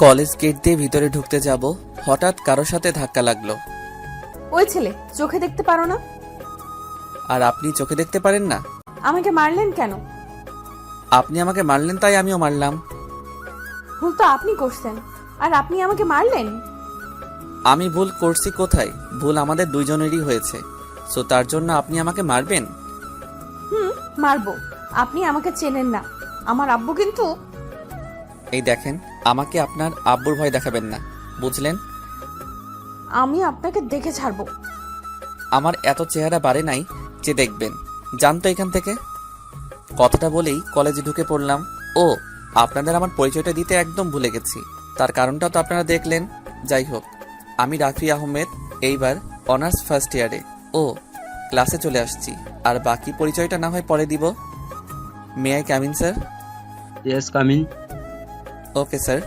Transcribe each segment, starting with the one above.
College gate দিয়ে ভিতরে ঢুকতে যাব, হঠাৎ কারোর সাথে ধাক্কা লাগলো। ওই ছেলে, চোখে দেখতে পারো না? আর আপনি চোখে দেখতে পারেন না? আমাকে মারলেন কেন? আপনি আমাকে মারলেন তাই আমিও মারলাম। ভুল তো আপনি করছেন, আর আপনি আমাকে মারলেন। আমি ভুল করছি কোথায়? ভুল আমাদের দুইজনেরই হয়েছে, সো তার জন্য আপনি আমাকে মারবেন? মারবো। আপনি আমাকে চেনেন না, আমার আব্বু কিন্তু। এই দেখেন, আমাকে আপনার আব্বুর ভয় দেখাবেন না, বুঝলেন? আমি আপনাকে দেখে ছাড়বো। আমার এত চেহারা বাড়ে নাই যে দেখবেন, জানতো এখান থেকে। কথাটা বলেই কলেজে ঢুকে পড়লাম। ও, আপনাদের আমার পরিচয়টা দিতে একদম ভুলে গেছি, তার কারণটা তো আপনারা দেখলেন। যাই হোক, আমি রাফি আহমেদ, এইবার অনার্স ফার্স্ট ইয়ারে। ও, ক্লাসে চলে আসছি, আর বাকি পরিচয়টা না হয় পরে দিব। May I come in sir? Yes, coming. Okay sir.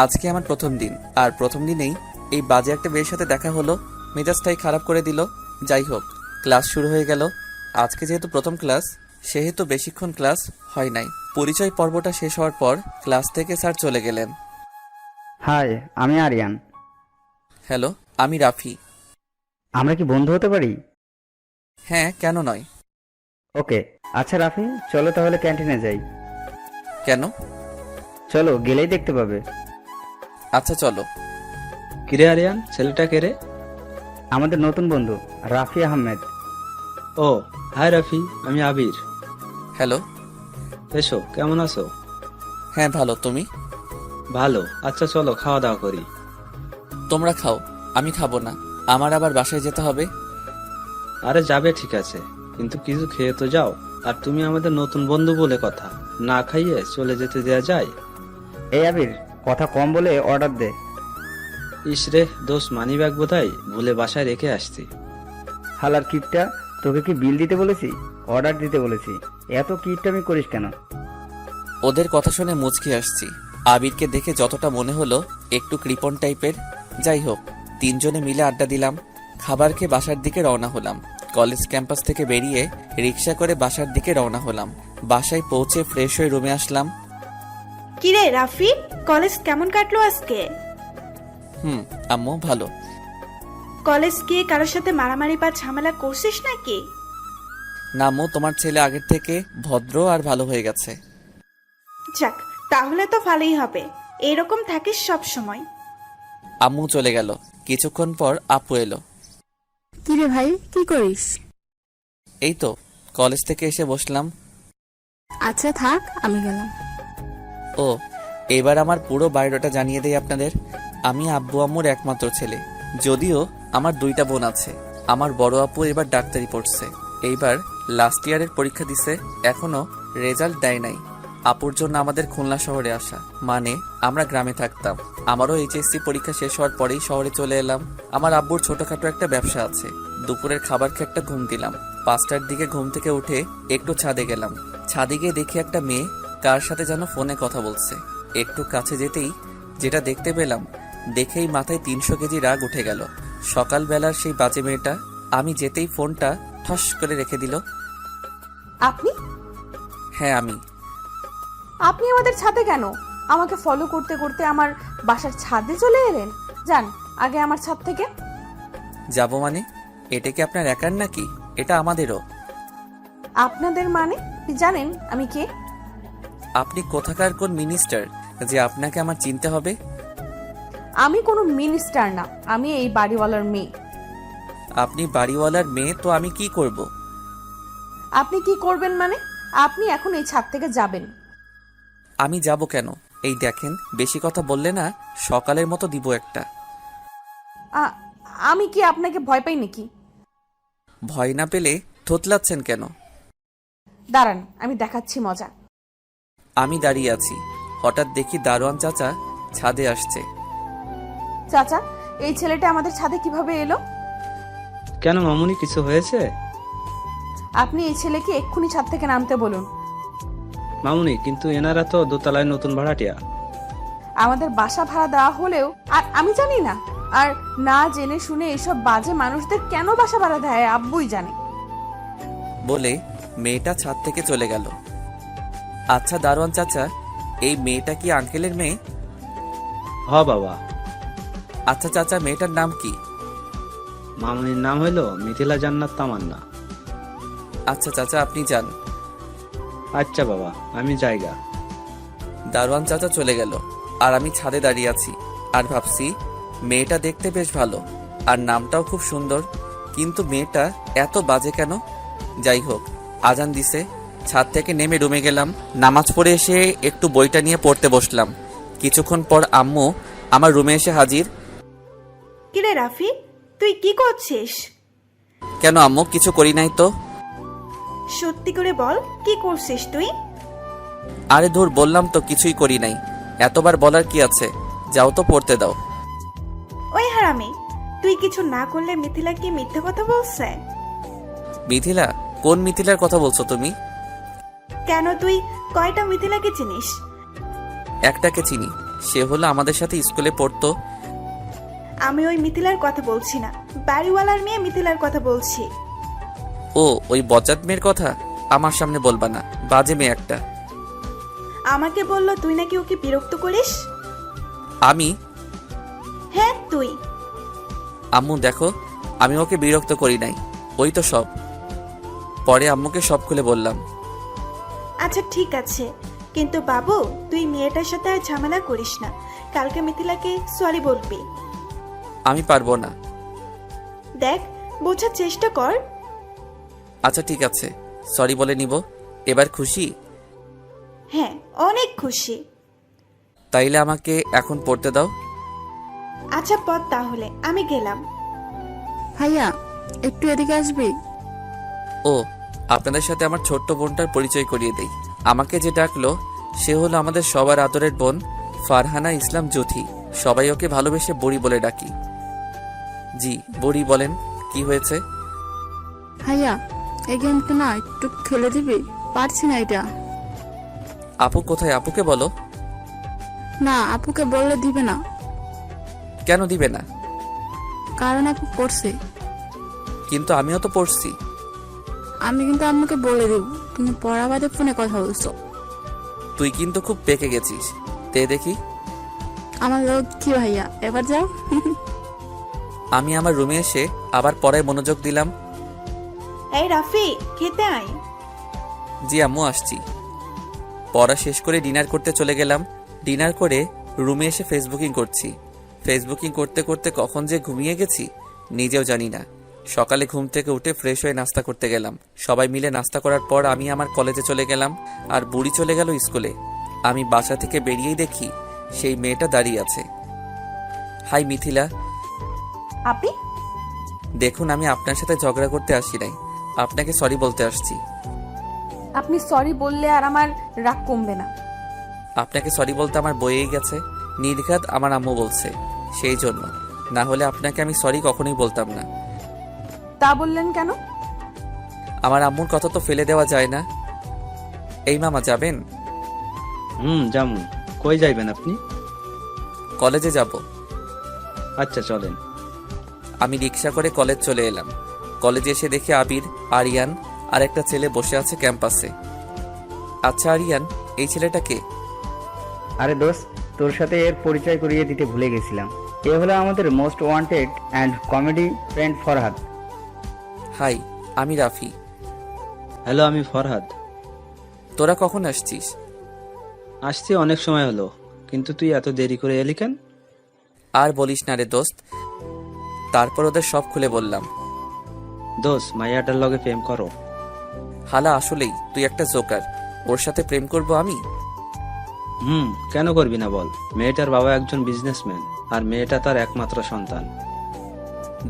আজকে আমার প্রথম দিন, আর প্রথম দিনেই এই বাজে একটা মেয়ের সাথে দেখা হলো, মেজাজটাই খারাপ করে দিল। যাই হোক, ক্লাস শুরু হয়ে গেল। আজকে যেহেতু প্রথম ক্লাস, সেহেতু বেশিক্ষণ ক্লাস হয় নাই। পরিচয় পর্বটা শেষ হওয়ার পর ক্লাস থেকে স্যার চলে গেলেন। হাই, আমি আরিয়ান। হ্যালো, আমি রাফি। আমরা কি বন্ধু হতে পারি? হ্যাঁ, কেন নয়? ওকে, আচ্ছা রাফি, চলো তাহলে ক্যান্টিনে যাই। কেন? চলো, গেলেই দেখতে পাবে। আচ্ছা চলো। কিরে আরিয়ান, ছেলেটা কে রে? আমাদের নতুন বন্ধু রাফি আহমেদ। ও, হাই রাফি, আমি আবির। হ্যালো। এসো, কেমন আছো? হ্যাঁ ভালো, তুমি? ভালো। আচ্ছা চলো খাওয়া দাওয়া করি। তোমরা খাও, আমি খাবো না, আমার আবার বাসায় যেতে হবে। আরে যাবে ঠিক আছে, কিন্তু কিছু খেয়ে তো যাও। আর তুমি আমাদের নতুন বন্ধু বলে কথা, না খাইয়ে চলে যেতে দেয়া যায়? এই আবির, কথা কম বলে অর্ডার দে। ইসরে দোষ, মানি ব্যাগ বোধহয় ভুলে বাসায় রেখে আসছি। হালার কিপটা, তোকে কি বিল দিতে বলেছি? অর্ডার দিতে বলেছি। এত কিপটামি করিস কেন? ওদের কথা শুনে মুচকি আসছি। আবিরকে দেখে যতটা মনে হলো একটু কৃপণ টাইপের। যাই হোক, তিনজনে মিলে আড্ডা দিলাম, খাবার খেয়ে বাসার দিকে রওনা হলাম। কলেজ ক্যাম্পাস থেকে বেরিয়ে রিক্সা করে বাসার দিকে রওনা হলাম। বাসায় পৌঁছে ফ্রেশ হয়ে রুমে আসলাম। কিরে রাফি, কলেজ কেমন কাটলো আজকে? আম্মু ভালো। কলেজ গিয়ে কারোর সাথে মারামারি বা ঝামেলা করছিস নাকি? না আম্মু, তোমার ছেলে আগের থেকে ভদ্র আর ভালো হয়ে গেছে। যাক, তাহলে তো ভালোই হবে, এরকম থাকিস সব সময়। আম্মু চলে গেল। কিছুক্ষণ পর আপু এলো। কিরে ভাই, কি করিস? এই তো কলেজ থেকে এসে বসলাম। আচ্ছা থাক, আমি গেলাম। ও, এবার আমার পুরো বায়োডাটা জানিয়ে দেই আপনাদের। আমি আব্বু আম্মুর একমাত্র ছেলে, যদিও আমার দুইটা বোন আছে। আমার বড় আপু এবার ডাক্তারি পড়ছে, এইবার লাস্ট ইয়ারের পরীক্ষা দিছে, এখনো রেজাল্ট দেয় নাই। আপুর জন্য আমাদের খুলনা শহরে আসা, মানে আমরা গ্রামে থাকতাম। আমারও এইচএসসি পরীক্ষা শেষ হওয়ার পরেই শহরে চলে এলাম। আমার আব্বুর ছোটখাটো একটা ব্যবসা আছে। দুপুরের খাবার খেয়ে একটা ঘুম দিলাম। 5টার দিকে ঘুম থেকে উঠে একটু ছাদে গেলাম। ছাদে গিয়ে দেখি একটা মেয়ে কার সাথে যেন ফোনে কথা বলছে। একটু কাছে যেতেই যেটা দেখতে পেলাম, দেখেই মাথায় 300 কেজি রাগ উঠে গেল। সকালবেলার সেই বাজে মেয়েটা আমি যেতেই ফোনটা ঠস করে রেখে দিল। আপনি? হ্যাঁ আমি। আপনি আমাদের ছাদে কেন? আমাকে ফলো করতে করতে আমার বাসার ছাদে চলে এলেন? যান আগে আমার ছাদ থেকে। যাব মানে? এটা কি আপনার একার নাকি? এটা আমাদেরও। আপনাদের মানে? আপনি জানেন আমি কে? আপনি কোথাকার কোন মিনিস্টার যে আপনাকে আমার চিনতে হবে? আমি কোনো মিনিস্টার না, আমি এই বাড়িওয়ালার মেয়ে। আপনি বাড়িওয়ালার মেয়ে তো আমি কি করব? আপনি কি করবেন মানে? আপনি এখন এই ছাদ থেকে যাবেন। আমি যাব কেন? এই দেখেন, বেশি কথা বললে না সকালের মতো দিব একটা। আমি কি আপনাকে ভয় পাই নাকি? ভয় না পেলে থতলাচ্ছেন কেন? দাঁড়ান, আমি দেখাচ্ছি মজা। আমি দাঁড়িয়ে আছি, হঠাৎ দেখি দারোয়ান চাচা ছাদে আসছে। চাচা, এই ছেলেটা আমাদের ছাদে কিভাবে এলো? কেন মামুনি, কিছু হয়েছে? আপনি এই ছেলেকে এক্ষুনি ছাদ থেকে নামতে বলুন। মামুনি, কিন্তু এনারা তো দোতলায় নতুন ভাড়াটিয়া। আমাদের বাসা ভাড়া দেওয়া হলেও আর আমি জানি না, আর না জেনে শুনে এসব বাজে মানুষদের কেন বাসা ভাড়া দেয় আব্বুই জানে। বলে মেয়েটা ছাদ থেকে চলে গেল। আচ্ছা দারোয়ান চাচা, এই মেয়েটা কি আঙ্কেলের মেয়ে? হ বাবা। আচ্ছা চাচা, মেয়েটার নাম কি? মামনির নাম হইল মিথিলা জান্নাত তামান্না। আচ্ছা চাচা, আপনি যান। আচ্ছা বাবা, আমি জায়গা। দারোয়ান চাচা চলে গেল, আর আমি ছাদে দাঁড়িয়ে আছি আর ভাবছি মেয়েটা দেখতে বেশ ভালো আর নামটাও খুব সুন্দর, কিন্তু মেয়েটা এত বাজে কেন? যাই হোক, আজান দিছে, ছাদ থেকে নেমে রুমে গেলাম। নামাজ পড়ে এসে একটু বইটা নিয়ে পড়তে বসলাম। কিছুক্ষণ পর আম্মু আমার রুমে এসে হাজির। কিরে রাফি, তুই কি করছিস? কেন আম্মু, কিছু করি নাই তো। সত্যি করে বল, কি করছিস তুই? আরে ধুর, বললাম তো কিছুই করি নাই, এতবার বলার কি আছে, যাও তো পড়তে দাও। ওই হারামি, তুই কিছু না করলে মিথিলা কি মিথ্যে কথা বলছে? মিথিলা? কোন মিথিলার কথা বলছো তুমি? কেন, তুই কয়টা মিথিলাকে চিনিস? একটাকে চিনি, সে হলো আমাদের সাথে স্কুলে পড়তো। আমি ওই মিথিলার কথা বলছি না, বাড়িওয়ালার মেয়ে মিথিলার কথা বলছি। ও, ওই বজ্জাত মেয়ের কথা আমার সামনে বলবা না, বাজে মেয়ে একটা। আমাকে বললো তুই নাকি ওকে বিরক্ত করিস। আমি? হ্যাঁ তুই। আম্মু দেখো, আমি ওকে বিরক্ত করি নাই, ওই তো সব। পরে আম্মুকে সব খুলে বললাম। আচ্ছা ঠিক আছে, কিন্তু বাবু তুই মেয়েটার সাথে আর ঝামেলা করিস না, কালকে মিথিলাকে সরি বলবি। আমি পারবো না। দেখ, বোঝার চেষ্টা কর। আচ্ছা ঠিক আছে, সরি বলে নিব। এবার খুশি? হ্যাঁ, অনেক খুশি। তাইলে আমাকে এখন পড়তে দাও। আচ্ছা পথ, তাহলে আমি গেলাম। ভাইয়া, একটু এদিকে আসবি? ও, আপনাদের সাথে আমার ছোট্ট বোনটার পরিচয় করিয়ে দেই। আমাকে যে ডাকলো সে হলো আমাদের সবার আদরের বোন ফারহানা ইসলাম জুথি। সবাই ওকে ভালোবেসে বুড়ি বলে ডাকি। জি বুড়ি, বলেন কি হয়েছে? ভাইয়া, এই গেমটা না একটু খেলে দিবি? পারছি না এটা। আপু কোথায়? আপুকে বলো। না, আপুকে বললে দিবে না। কেন দিবে না? কারণ আপু পড়ছে। কিন্তু আমিও তো পড়ছি। আমি কিন্তু আম্মুকে বলে দেব তুমি পড়া বাদে ফোনে কথা বলছো। তুই কিন্তু খুব পেকে গেছিস, তে দেখি। আমার লোক কি ভাইয়া, এবার যাও। আমি আমার রুমে এসে আবার পড়ায় মনোযোগ দিলাম। এই রাফি, খেতে আয়। জি আম্মু, আসছি। পড়া শেষ করে ডিনার করতে চলে গেলাম। ডিনার করে রুমে এসে ফেসবুকিং করছি। ফেসবুকিং করতে করতে কখন যে ঘুমিয়ে গেছি নিজেও জানি না। সকালে ঘুম থেকে উঠে ফ্রেশ হয়ে নাস্তা করতে গেলাম। সবাই মিলে নাস্তা করার পর আমি আমার কলেজে চলে গেলাম, আর বুড়ি চলে গেল স্কুলে। আমি বাসা থেকে বেরিয়েই দেখি সেই মেয়েটা দাঁড়িয়ে আছে। হাই মিথিলা। আপনি? দেখুন, আমি আপনার সাথে ঝগড়া করতে আসি নাই, আপনাকে সরি বলতে আসছি। আপনি সরি বললে আর আমার রাগ কমবে না। আপনাকে সরি বলতে আমার বইয়েই গেছে, নির্ঘাত আমার আম্মু বলছে, সেই জন্য। না হলে আপনাকে আমি সরি কখনোই বলতাম না। তা বললেন কেন? আমার আম্মুর কথা তো ফেলে দেওয়া যায় না। এই মামা, যাবেন? যামু। কই যাইবেন আপনি? কলেজে যাব। আচ্ছা চলেন। আমি রিক্সা করে কলেজ চলে এলাম। কলেজে এসে দেখি আবির, আরিয়ান আর একটা ছেলে বসে আছে ক্যাম্পাসে। আচ্ছা আরিয়ান, এই ছেলেটা কে? আরে দোস্ত, তোর সাথে এর পরিচয় করিয়ে দিতে ভুলে গেছিলাম। এ হলো আমাদের most wanted and comedy friend Farhad. Hi, আমি রাফি। হ্যালো, আমি ফরহাদ। তোরা কখন আসছিস? আসছি অনেক সময় হলো, কিন্তু তুই এত দেরি করে এলি কেন? আর বলিস না রে দোস্ত। তারপর ওদের সব খুলে বললাম। দোষ, মাইয়াটার লগে প্রেম করো? হালা, আসলেই তুই একটা জোকার। ওর সাথে প্রেম করব আমি? কেন করবি না বল? মেয়েটার বাবা একজন বিজনেসম্যান, আর মেয়েটা তার একমাত্র সন্তান।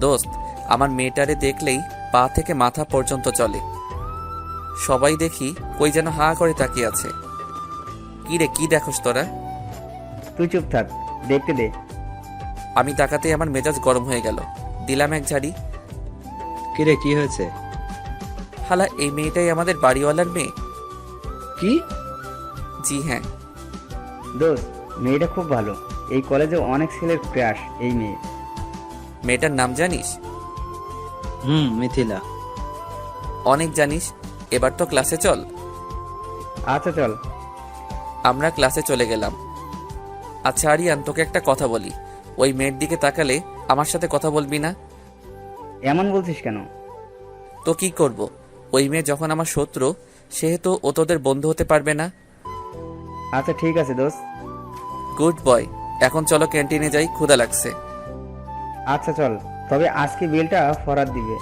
দোস্ত, আমার মেয়েটারে দেখলেই পা থেকে মাথা পর্যন্ত চলে। সবাই দেখি কই যেন হা করে তাকিয়ে আছে। কি রে, কি দেখোস তোরা? তুই চুপ থাক, দেখতে দে। আমি তাকাতেই আমার মেজাজ গরম হয়ে গেল। দিলাম এক ঝাড়ি। কিরে, কি হয়েছে? হালা, এই মেয়েটাই আমাদের বাড়িওয়ালার মেয়ে। কি? জি হ্যাঁ। দোস্ত, মেয়েটা খুব ভালো। এই কলেজে অনেক ছেলের ক্রাশ এই মেয়ে। মেয়েটার নাম জানিস? মিথিলা। অনেক জানিস, এবার তো ক্লাসে চল। আচ্ছা চল। আমরা ক্লাসে চলে গেলাম। আচ্ছা আরিয়ান, তোকে একটা কথা বলি, ওই মেয়ের দিকে তাকালে আমার সাথে কথা বলবি না? এমন বলছিস কেন? তো কি করব? ওই মেয়ে যখন আমার শত্রু, সেহেতু ও তোদের বন্ধু হতে পারবে না। আচ্ছা ঠিক আছে দোস্ত। Good boy. এখন চলো ক্যান্টিনে যাই, ক্ষুধা লাগছে। আচ্ছা চল, তবে আজকে বিলটা ফরাদ দিবে।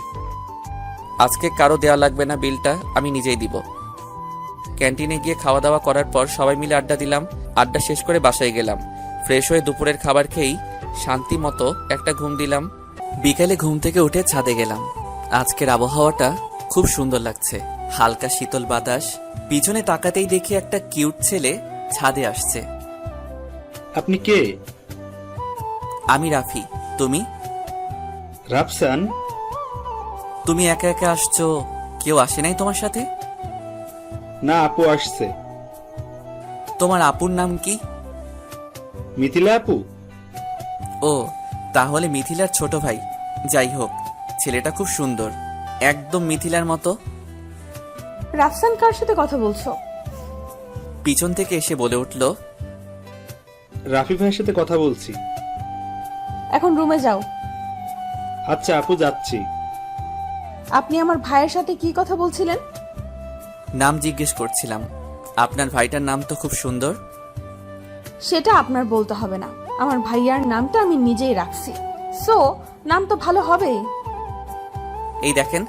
আজকে কারো দেয়া লাগবে না, বিলটা আমি নিজেই দিব। ক্যান্টিনে গিয়ে খাওয়া দাওয়া করার পর সবাই মিলে আড্ডা দিলাম। আড্ডা শেষ করে বাসায় গেলাম। ফ্রেশ হয়ে দুপুরের খাবার খেয়েই শান্তি মতো একটা ঘুম দিলাম। বিকেলে ঘুম থেকে উঠে ছাদে গেলাম। আজকের আবহাওয়াটা খুব সুন্দর লাগছে, হালকা শীতল বাতাস। পিছনে তাকাতেই দেখি একটা কিউট ছেলে ছাদে আসছে। আপনি কে? আমি রাফি। তুমি? রাফসান। তুমি একা একা আসছো, কেউ আসে নাই তোমার সাথে? না, আপু আসছে। তোমার আপুর নাম কি? মিথিলা আপু। ও, তাহলে মিথিলার ছোট ভাই। যাই হোক, ছেলেটা খুব সুন্দর, একদম মিথিলার মতো। রাফসান কার সাথে কথা বলছো? পিছন থেকে এসে বলে উঠল, রাফি ভাইয়ের সাথে কথা বলছি। এখন রুমে যাও। আচ্ছা আপু, যাচ্ছি। আপনি আমার ভাইয়ের সাথে কি কথা বলছিলেন? নাম জিজ্ঞেস করছিলাম। আপনার ভাইটার নাম তো খুব সুন্দর। সেটা আপনার বলতে হবে না, আমার ভাইয়ার নামটা আমি নিজেই রাখছি, সো নাম তো ভালো হবেই। এই দেখেন,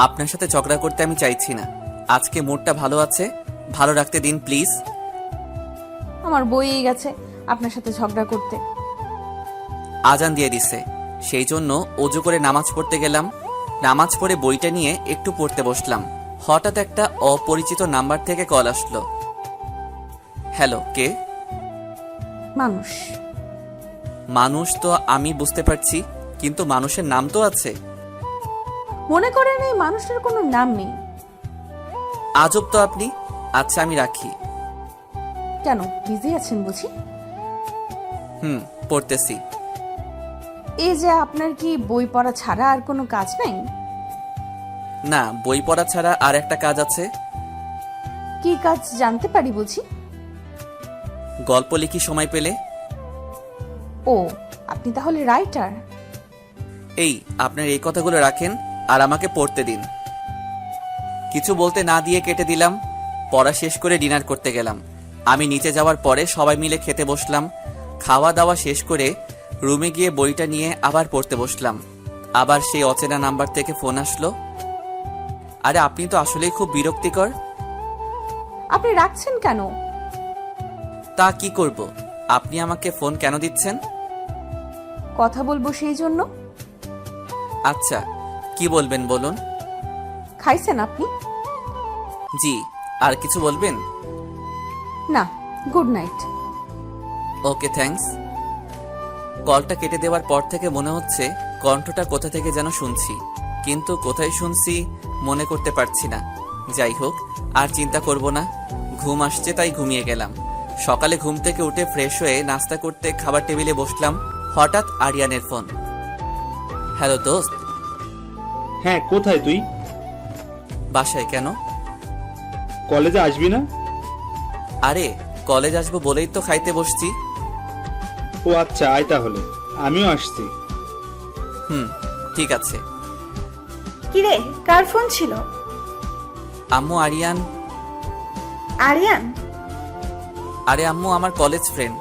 আপনার সাথে ঝগড়া করতে আমি চাইছি না। আজকে মুডটা ভালো আছে, ভালো রাখতে দিন প্লিজ। আমার বইই গেছে আপনার সাথে ঝগড়া করতে। আজান দিয়ে দিছে, সেই জন্য অজু করে নামাজ পড়তে গেলাম। নামাজ পড়ে বইটা নিয়ে একটু পড়তে বসলাম। হঠাৎ একটা অপরিচিত নাম্বার থেকে কল আসলো। হ্যালো, কে? মানুষ। মানুষ তো আমি বুঝতে পারছি, কিন্তু মানুষের নাম তো আছে। মনে করেন এই মানুষটার কোনো নাম নেই। আজব তো আপনি। আচ্ছা আমি রাখি। কেন, বিজি আছেন বুঝি? পড়তেছি। এই যে আপনার কি বই পড়া ছাড়া আর কোনো কাজ নাই? না, বই পড়া ছাড়া আর একটা কাজ আছে। কি কাজ জানতে পারি বুঝি? গল্প লিখি সময় পেলে। ও, আপনি তাহলে রাইটার? এই, আপনার এই কথাগুলো রাখেন আর আমাকে পড়তে দিন। কিছু বলতে না দিয়ে কেটে দিলাম। পড়া শেষ করে ডিনার করতে গেলাম। আমি নিচে যাওয়ার পরে সবাই মিলে খেতে বসলাম। খাওয়া দাওয়া শেষ করে রুমে গিয়ে বইটা নিয়ে আবার পড়তে বসলাম। আবার সেই অচেনা নাম্বার থেকে ফোন আসলো। আরে আপনি তো আসলেই খুব বিরক্তিকর। আপনি রাখছেন কেন? তা কি করব? আপনি আমাকে ফোন কেন দিচ্ছেন? কথা বলবো সেই জন্য। আচ্ছা, কি বলবেন বলুন। খাইছেন আপনি? জি। আর কিছু বলবেন? না, গুড নাইট। ওকে, থ্যাঙ্কস। কলটা কেটে দেওয়ার পর থেকে মনে হচ্ছে কণ্ঠটা কোথা থেকে যেন শুনছি, কিন্তু কোথায় শুনছি মনে করতে পারছি না। যাই হোক, আর চিন্তা করব না। ঘুম আসছে তাই ঘুমিয়ে গেলাম। সকালে ঘুম থেকে উঠে ফ্রেশ হয়ে নাস্তা করতে খাবার টেবিলে বসলাম। হঠাৎ আরিয়ানের ফোন। হ্যালো দোস্ত। হ্যাঁ, কোথায় তুই? বাসায়। কেন? কলেজে আসবি না? আরে কলেজ আসবো বলেই তো খাইতে বসছি। ও আচ্ছা, আয় তাহলে, আমিও আসছি। ঠিক আছে। কিরে, কার ফোন ছিল? আম্মু। আরিয়ান। আরিয়ান? আরে আম্মু, আমার কলেজ ফ্রেন্ড।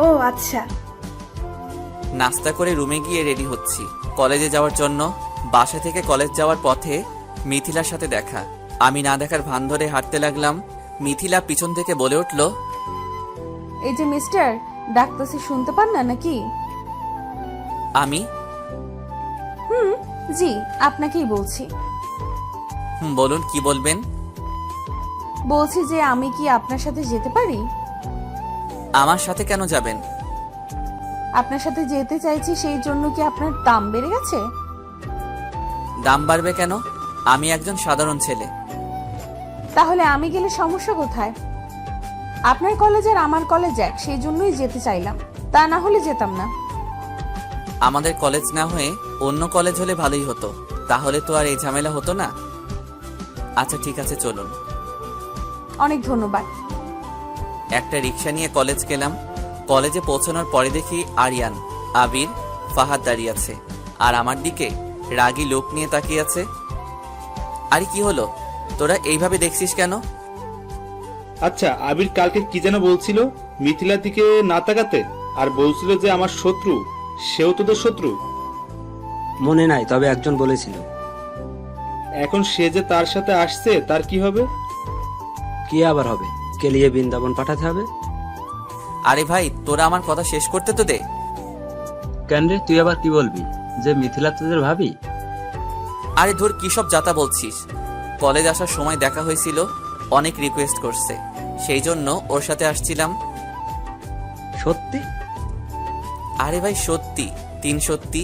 ও আচ্ছা। নাস্তা করে রুমে গিয়ে রেডি হচ্ছি কলেজে যাওয়ার জন্য। বাসা থেকে কলেজ যাওয়ার পথে মিথিলার সাথে দেখা। আমি না দেখার ভান ধরে হাঁটতে লাগলাম। মিথিলা পিছন থেকে বলে উঠল, এই যে মিস্টার, ডাকতেছি শুনতে পান না নাকি? আমি? জি, আপনাকেই বলছি। বলুন, কি বলবেন? বলছি যে আমি কি আপনার সাথে যেতে পারি? আমার সাথে কেন যাবেন? আপনার সাথে যেতে চাইছি, সেই জন্য কি আপনার দাম বেড়ে গেছে? দাম বাড়বে কেন? আমি একজন সাধারণ ছেলে। তাহলে আমি গেলে সমস্যা কোথায়? আপনার কলেজ আর আমার কলেজ এক, সেই জন্যই যেতে চাইলাম, তা না হলে যেতাম না। আমাদের কলেজ না হয়ে অন্য কলেজ হলে ভালোই হতো, তাহলে তো আর এই ঝামেলা হতো না। আচ্ছা ঠিক আছে চলুন। অনেক ধন্যবাদ। একটা রিক্সা নিয়ে কলেজ গেলাম। কলেজে পৌঁছানোর পরে দেখি আরিয়ান, আবির, ফাহাদ দাঁড়িয়ে আছে আর আমার দিকে রাগী লোক নিয়ে তাকিয়ে আছে। আরে কি হলো, তোরা এইভাবে দেখছিস কেন? আচ্ছা, আবির কালকে কি যেন বলছিল মিথিলার দিকে না তাকাতে, আর বলছিল যে আমার শত্রু, সেও তোদের শত্রু। মনে নাই, তবে একজন বলেছিল। এখন সে যে তার সাথে আসছে, তার কি হবে? কি আবার হবে? কেলিয়ে বৃন্দাবন পাঠাতে হবে। আরে ভাই, তোরা আমার কথা শেষ করতে তো দে। কেন রে, তুই আবার কি বলবি? যে মিথিলা তোদের ভাবি? আরে ধর, কি সব যাতা বলছিস? কলেজ আসার সময় দেখা হয়েছিল, অনেক রিকোয়েস্ট করছে, সেই জন্য ওর সাথে আসছিলাম। সত্যি? আরে ভাই সত্যি, 3 সত্যি।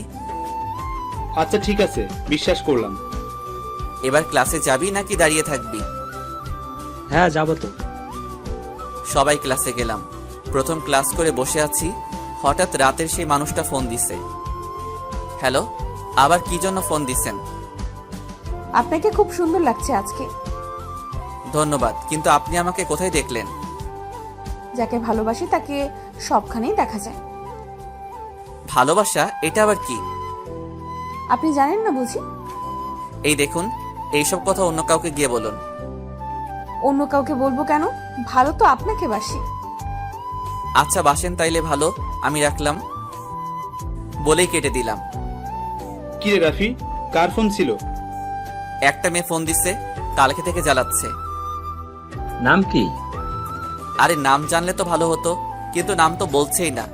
আচ্ছা ঠিক আছে, বিশ্বাস করলাম। এবার ক্লাসে যাবি নাকি দাঁড়িয়ে থাকবি? হ্যাঁ যাবো তো। সবাই ক্লাসে গেলাম। প্রথম ক্লাস করে বসে আছি, হঠাৎ রাতের সেই মানুষটা ফোন দিছে। হ্যালো, আবার কি জন্য ফোন দিছেন? আপনাকে খুব সুন্দর লাগছে আজকে। ধন্যবাদ, কিন্তু আপনি আমাকে কোথায় দেখলেন? যাকে ভালোবাসি তাকে সবখানেই দেখা যায়। ভালোবাসা, এটা আবার কি? আপনি জানেন না বুঝি? এই দেখুন, এইসব কথা অন্য কাউকে গিয়ে বলুন। অন্য কাউকে বলবো কেন? ভালো তো আপনাকে বাসি। আচ্ছা বাসেন তাইলে ভালো, আমি রাখলাম বলেই কেটে দিলাম। কি রে রাফি, কার ফোন ছিল? একটা মেয়ে ফোন দিছে, কালকে থেকে জ্বালাচ্ছে। নাম কি? আরে নাম জানলে তো ভালো হতো, কিন্তু নাম তো বলছেই না।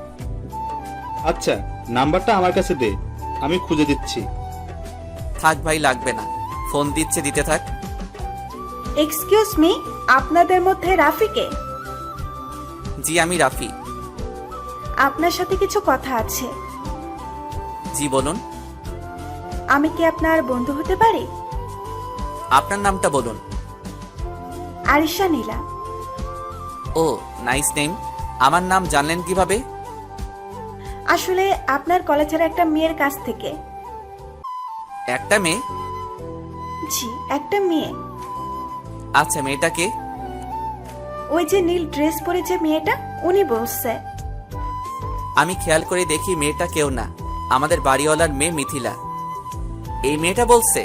আচ্ছা, নাম্বারটা আমার কাছে দে, আমি খুঁজে দিচ্ছি। থাক ভাই, লাগবে না, ফোন দিচ্ছে, দিতে থাক। এক্সকিউজ মি, আপনাদের মধ্যে রাফিকে? জি আমি রাফি। আপনার সাথে কিছু কথা আছে। জি বলুন। আমি কি আপনার বন্ধু হতে পারি? আপনার নামটা বলুন। আরিশা নীলা। ও নাইস নেম। আমার নাম জানলেন কিভাবে? আসলে আপনার কলেজের একটা মেয়ের কাছ থেকে। একটা মেয়ে? জি, একটা মেয়ে। আচ্ছা, মেয়েটাকে? ওই যে নীল ড্রেস পরে যে মেয়েটা, উনি বলছে। আমি খেয়াল করে দেখি মেয়েটা কেউ না, আমাদের বাড়িওয়ালার মেয়ে মিথিলা। এই মেয়েটা বলছে?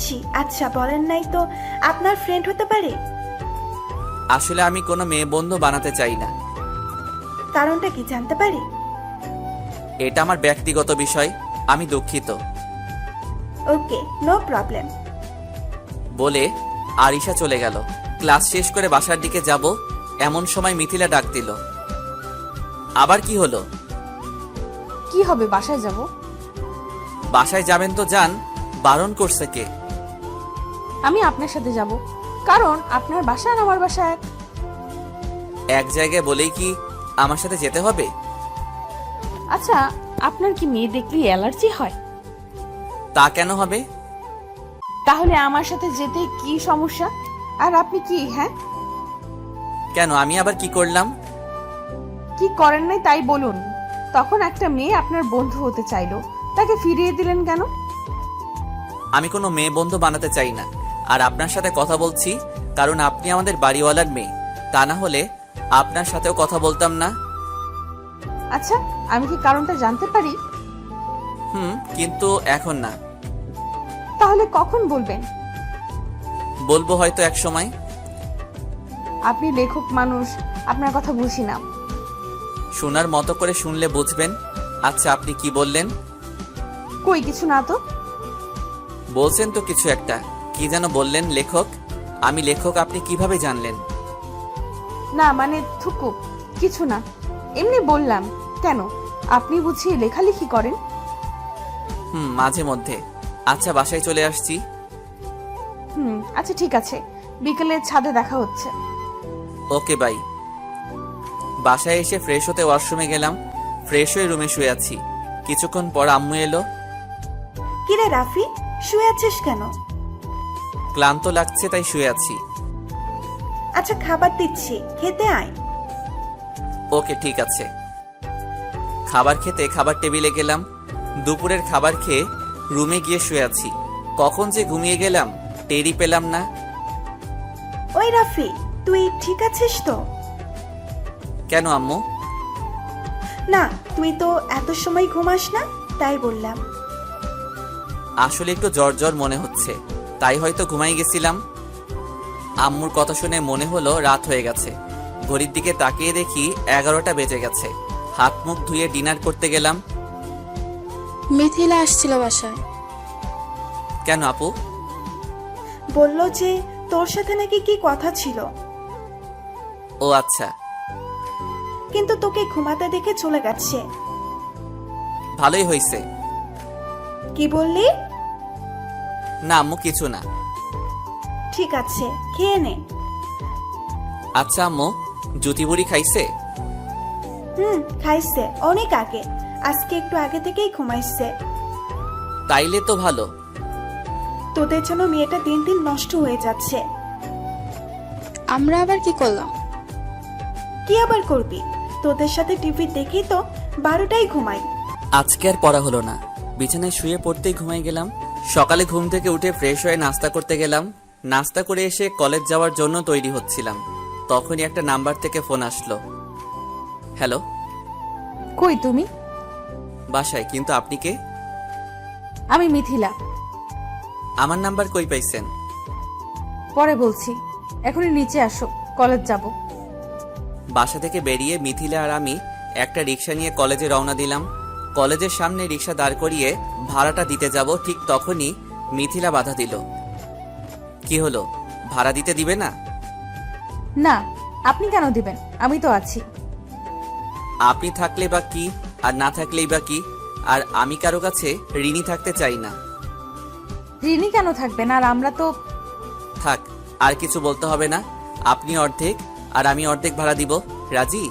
জি। আচ্ছা বলেন নাই তো, আপনার ফ্রেন্ড হতে পারে? আসলে আমি কোনো মেয়ে বন্ধু বানাতে চাই না। কারণটা কি জানতে পারি? এটা আমার ব্যক্তিগত বিষয়, আমি দুঃখিত। ওকে, নো প্রবলেম। বলে আরিশা চলে গেল। ক্লাস শেষ করে বাসার দিকে যাব, এমন সময় মিথিলা ডাক দিল। আবার কি হলো? কি হবে, বাসায় যাব। বাসায় যাবেন তো যান, বারণ করছে কে? আমি আপনার সাথে যাব, কারণ আপনার বাসা আর আমার বাসা এক। এক জায়গায় বলেই কি আমার সাথে যেতে হবে? আচ্ছা, আপনার কি মেয়ে দেখলে অ্যালার্জি হয়? তা কেন হবে? তাহলে আমার সাথে যেতে কি সমস্যা? আর আপনি কি, হ্যাঁ কেন, আমি আবার কি করলাম? কি করেন নাই তাই বলুন। তখন একটা মেয়ে আপনার বন্ধু হতে চাইলো, তাকে ফিরিয়ে দিলেন কেন? আমি কোনো মেয়ে বন্ধু বানাতে চাই না, আর আপনার সাথে কথা বলছি কারণ আপনি আমাদের বাড়িওয়ালার মেয়ে। তা না হলে আপনার সাথেও কথা বলতাম না। আচ্ছা, আমি কি কারণটা জানতে পারি? কিন্তু এখন না। তাহলে কখন বলবেন? বলবো হয়তো এক সময়। আপনি লেখক মানুষ, আপনার কথা বুঝি না। শোনার মতো করে শুনলে বুঝবেন। আচ্ছা আপনি কি বললেন? কই কিছু না তো। বলছেন তো কিছু একটা, কি যেন বললেন? লেখক? আমি লেখক আপনি কিভাবে জানলেন? না মানে থুকু, কিছু না, এমনি বললাম। কেন, আপনি বুঝি লেখালেখি করেন? মাঝে মধ্যে। আচ্ছা বাসায় চলে আসছি। আচ্ছা ঠিক আছে, বিকেলে ছাদে দেখা হচ্ছে। Okay bye. বাসায় এসে ফ্রেশ হতে ওয়াশরুমে গেলাম। ফ্রেশ হয়ে রুমে শুয়ে আছি। কিছুক্ষণ পর আম্মু এলো। কিরে রাফি, শুয়ে আছিস কেন? ক্লান্ত লাগছে তাই শুয়ে আছি। আচ্ছা খাবার দিচ্ছি, খেতে আয়। ওকে ঠিক আছে। খাবার খেতে খাবার টেবিলে গেলাম। দুপুরের খাবার খেয়ে রুমে গিয়ে শুয়ে আছি। কখন যে ঘুমিয়ে গেলাম টেরই পেলাম না। ওই রাফি, তুই ঠিক আছিস তো? কেন আম্মু? না, তুই তো এত সময় ঘুমাস না, তাই বললাম। আসলে একটু জ্বর জ্বর মনে হচ্ছে, তাই হয়তো ঘুমাই গেছিলাম। আম্মুর কথা শুনে মনে হলো রাত হয়ে গেছে। ঘড়ির দিকে তাকিয়ে দেখি 11টা বেজে গেছে। হাত মুখ ধুয়ে ডিনার করতে গেলাম। মিথিলা আসছিল বাসায়। কেন আপু? বলল যে তোর সাথে নাকি কি কথা ছিল, ও আচ্ছা, কিন্তু তোকে ঘুমাতে দেখে চলে গেছে। ভালোই হয়েছে। কি বললি? না আম্মু, কিছু না। ঠিক আছে, খেয়ে নে। আচ্ছা আম্মু, জুতি বুড়ি খাইছে? খাইছে অনেক আগে, আজকে একটু আগে থেকেই ঘুমাইছে। তাইলে তো ভালো। তোদের জন্য মেয়েটা দিন দিন নষ্ট হয়ে যাচ্ছে। আমরা আবার কি করলাম? কি আবার করবি? তোদের সাথে টিভি দেখি তো 12টায় ঘুমাই। আজকে আর পড়া হলো না, বিছানায় শুয়ে পড়তেই ঘুমাই গেলাম। সকালে ঘুম থেকে উঠে ফ্রেশ হয়ে নাস্তা করতে গেলাম। নাস্তা করে এসে কলেজ যাওয়ার জন্য তৈরি হচ্ছিলাম, তখনই একটা নাম্বার থেকে ফোন আসলো। হ্যালো। কই তুমি? বাসায়। কিন্তু আপনি কে? আমি মিথিলা। আমার নাম্বার কই পাইছেন? পরে বলছি, এখনই নিচে আসো, কলেজ যাব। বাসা থেকে বেরিয়ে মিথিলা আর আমি একটা রিক্সা নিয়ে কলেজে রওনা দিলাম। কলেজের সামনে রিক্সা দাঁড় করিয়ে ভাড়াটা দিতে যাব, ঠিক তখনই মিথিলা বাধা দিল। কি হলো, ভাড়া দিতে দিবে না? না, আপনি কেন দিবেন? আমি তো আছি। আপনি থাকলে বা কি, আর না থাকলেই বা কি, আর আমি কারো কাছে ঋণী থাকতে চাই না। ঋণী কেন থাকবেন? আর আমরা তো... থাক, আর কিছু বলতে হবে না। আপনি অর্ধেক আর আমি অর্ধেক ভাড়া দিব। রাজি?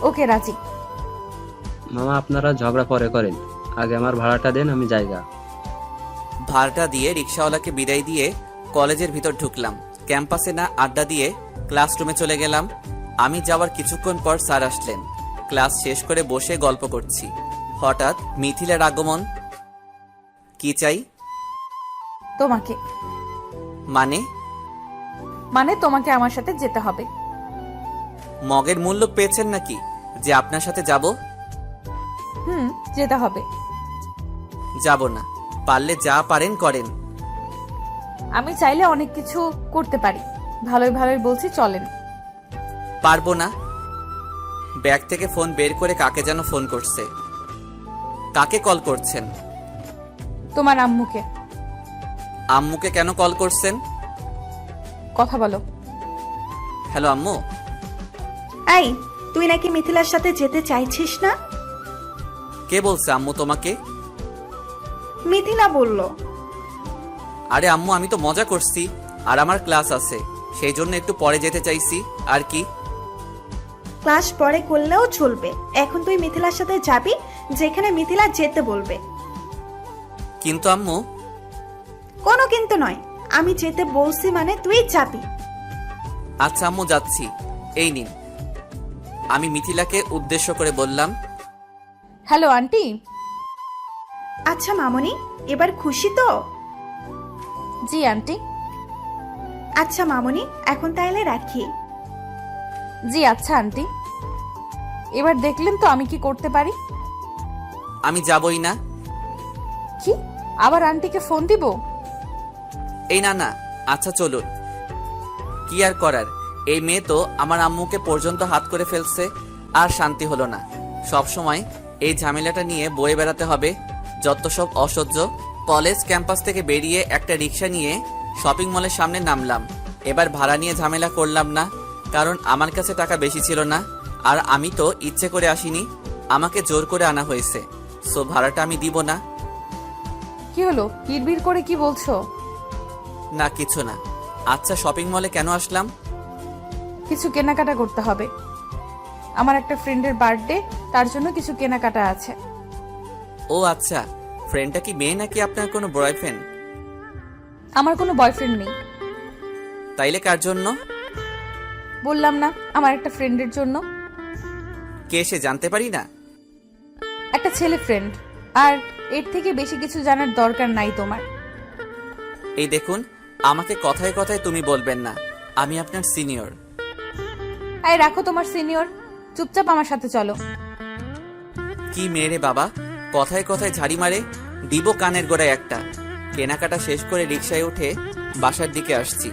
ওকে, রাজি। মামা, আপনারা ঝগড়া পরে করেন, আগে আমার ভাড়াটা দেন, আমি জায়গা। ভাড়াটা দিয়ে রিক্সাওয়ালাকে বিদায় দিয়ে কলেজের ভিতর ঢুকলাম। ক্যাম্পাসে না আড্ডা দিয়ে ক্লাসরুমে চলে গেলাম। আমি যাওয়ার কিছুক্ষণ পর স্যার আসলেন। ক্লাস শেষ করে বসে গল্প করছি, হঠাৎ মিথিলার আগমন। কি চাই? তোমাকে। মানে তোমাকে আমার সাথে যেতে হবে। মগের মূল্য পেয়েছেন নাকি যে আপনার সাথে যাব? যেতে হবে। যাব না, পারলে যা পারেন করেন। আমি চাইলে অনেক কিছু করতে পারি। ভালোই ভালোই বলছি, চলেন। পারবো না। ব্যাগ থেকে ফোন বের করে কাকে যেন ফোন করছে। কাকে কল করছেন? তোমার আম্মুকে। আম্মুকে কেন কল করছেন? কথা বলো। হ্যালো আম্মু। এই, তুই নাকি মিথিলার সাথে যেতে চাইছিস না? কে বলছে আম্মু তোমাকে? মিথিলা বলল। আরে আম্মু, আমি তো মজা করছি, আর আমার ক্লাস আছে, সেই জন্য একটু পরে যেতে চাইছি। আর কি? ক্লাস পরে করলেও চলবে, এখন তুই মিথিলার সাথে যাবি যেখানে মিথিলা যেতে বলবে। কিন্তু আম্মু। কোনো কিন্তু নয়, আমি যেতে বলছি মানে তুই যাবি। আচ্ছা আম্মু, যাচ্ছি। এই নিন। আমি মিথিলাকে উদ্দেশ্য করে বললাম। Hello aunty. আচ্ছা মামনি, এবার খুশি তো? জি আন্টি। আচ্ছা মামনি, এখন তাহলে রাখি। জি আচ্ছা আন্টি। এবার দেখলেন তো আমি কি করতে পারি। আমি যাবই না। কি, আবার আন্টিকে ফোন দিব? এই না না, আচ্ছা চলুন। কি আর করার, এই মেয়ে তো আমার আম্মুকে পর্যন্ত হাত করে ফেলছে। আর শান্তি হলো না, সব সময় এই ঝামেলাটা নিয়ে বয়ে বেড়াতে হবে। যত সব অসহ্য। কলেজ ক্যাম্পাস থেকে বেরিয়ে একটা রিক্সা নিয়ে শপিং মলের সামনে নামলাম। এবার ভাড়া নিয়ে ঝামেলা করলাম না, কারণ আমার কাছে টাকা বেশি ছিল না, আর আমি তো ইচ্ছে করে আসিনি, আমাকে জোর করে আনা হয়েছে। সো ভাড়াটা আমি দিব না। কি হলো, কিরবির করে কি বলছো? না কিছু না। আচ্ছা, শপিং মলে কেন আসলাম? কিছু কেনাকাটা করতে হবে। আমার একটা ফ্রেন্ডের বার্থডে, তার জন্য কিছু কেনাকাটা আছে। ও আচ্ছা, ফ্রেন্ডটা কি মেয়ে নাকি আপনার কোনো বয়ফ্রেন্ড? আমার কোনো বয়ফ্রেন্ড নেই। তাইলে কার জন্য? বললাম না, আমার একটা ফ্রেন্ডের জন্য। কে সে, জানতে পারি না? একটা ছেলে ফ্রেন্ড, আর এর থেকে বেশি কিছু জানার দরকার নাই তোমার। এই দেখুন, আমাকে কথায় কথায় তুমি বলবেন না, আমি আপনার সিনিয়র। এই রাখো তোমার সিনিয়র, চুপচাপ আমার সাথে চলো। কি মেরে বাবা, কথায় কথায় ঝাড়ি মারে, দিব কানের গোড়ায় একটা। কেনাকাটা শেষ করে রিকশায় উঠে বাসার দিকে আসছি।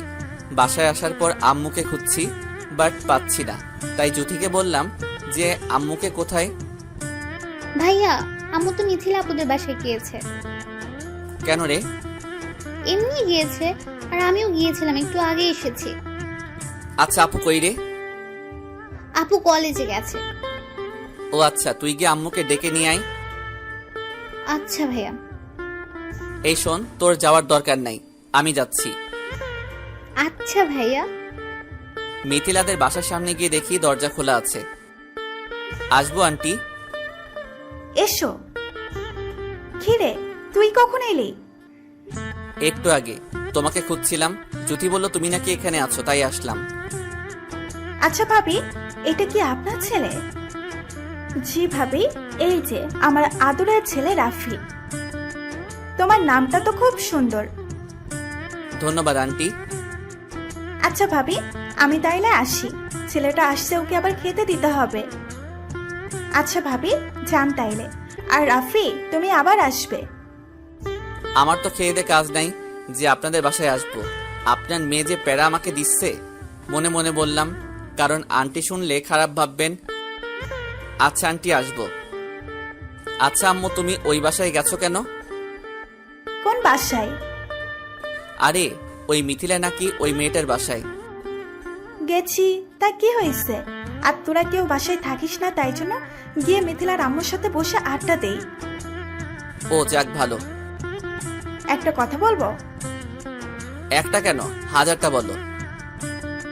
বাসায় আসার পর আম্মুকে খুঁজছি, বাট পাচ্ছি না। তাই জুথিকে বললাম যে আম্মুকে কোথায়। ভাইয়া, আম্মু তো মিথিলা আপুদের বাসায় গিয়েছে। কেন রে? এমনি গিয়েছে, আর আমিও গিয়েছিলাম, একটু আগে এসেছি। আচ্ছা, আপু কই রে? আপু কলেজে গেছে। ও আচ্ছা, তুই গিয়ে আম্মুকে ডেকে নিয়ে আয়। আচ্ছা ভাইয়া। এই শোন, তোর যাওয়ার দরকার নাই, আমি যাচ্ছি। আচ্ছা ভাইয়া। মিথিলাদের বাসার সামনে গিয়ে দেখি দরজা খোলা আছে। আসবো আন্টি? এসো। খিরে, তুই কখন এলি? একটু আগে। তোমাকে খুঁজছিলাম, জুথি বলল তুমি নাকি এখানে আছো, তাই আসলাম। আচ্ছা ভাবি, এটা কি আপনার ছেলে? জি ভাবি, এই যে আমার আদরের ছেলে রাফি। তোমার নামটা তো খুব সুন্দর। ধন্যবাদ আন্টি। আচ্ছা ভাবি, আমি তাইলে আসি, ছেলেটা আসছে, ওকে আবার খেতে দিতে হবে। আচ্ছা ভাবি, যান তাইলে। আর রাফি, তুমি আবার আসবে। আমার তো খেয়ে দে কাজ নাই যে আপনাদের বাসায় আসবো। আপনার মেয়ে যে প্যারা আমাকে দিচ্ছে, মনে মনে বললাম, কারণ আন্টি শুনলে খারাপ ভাববেন। আচ্ছা আন্টি, আসবো। আচ্ছা আম্মু, তুমি ওই বাসায় গেছো কেন? কোন বাসায়? আরে ওই মিথিলা নাকি ওই মেয়েটার বাসায়। গেছি, তা কি হয়েছে? আর তোরা কেউ বাসায় থাকিস না, তাই জন্য গিয়ে মিথিলার আম্মুর সাথে বসে আড্ডা দেই। ও যাক ভালো। একটা কথা বলবো? একটা কেন, হাজারটা বলো।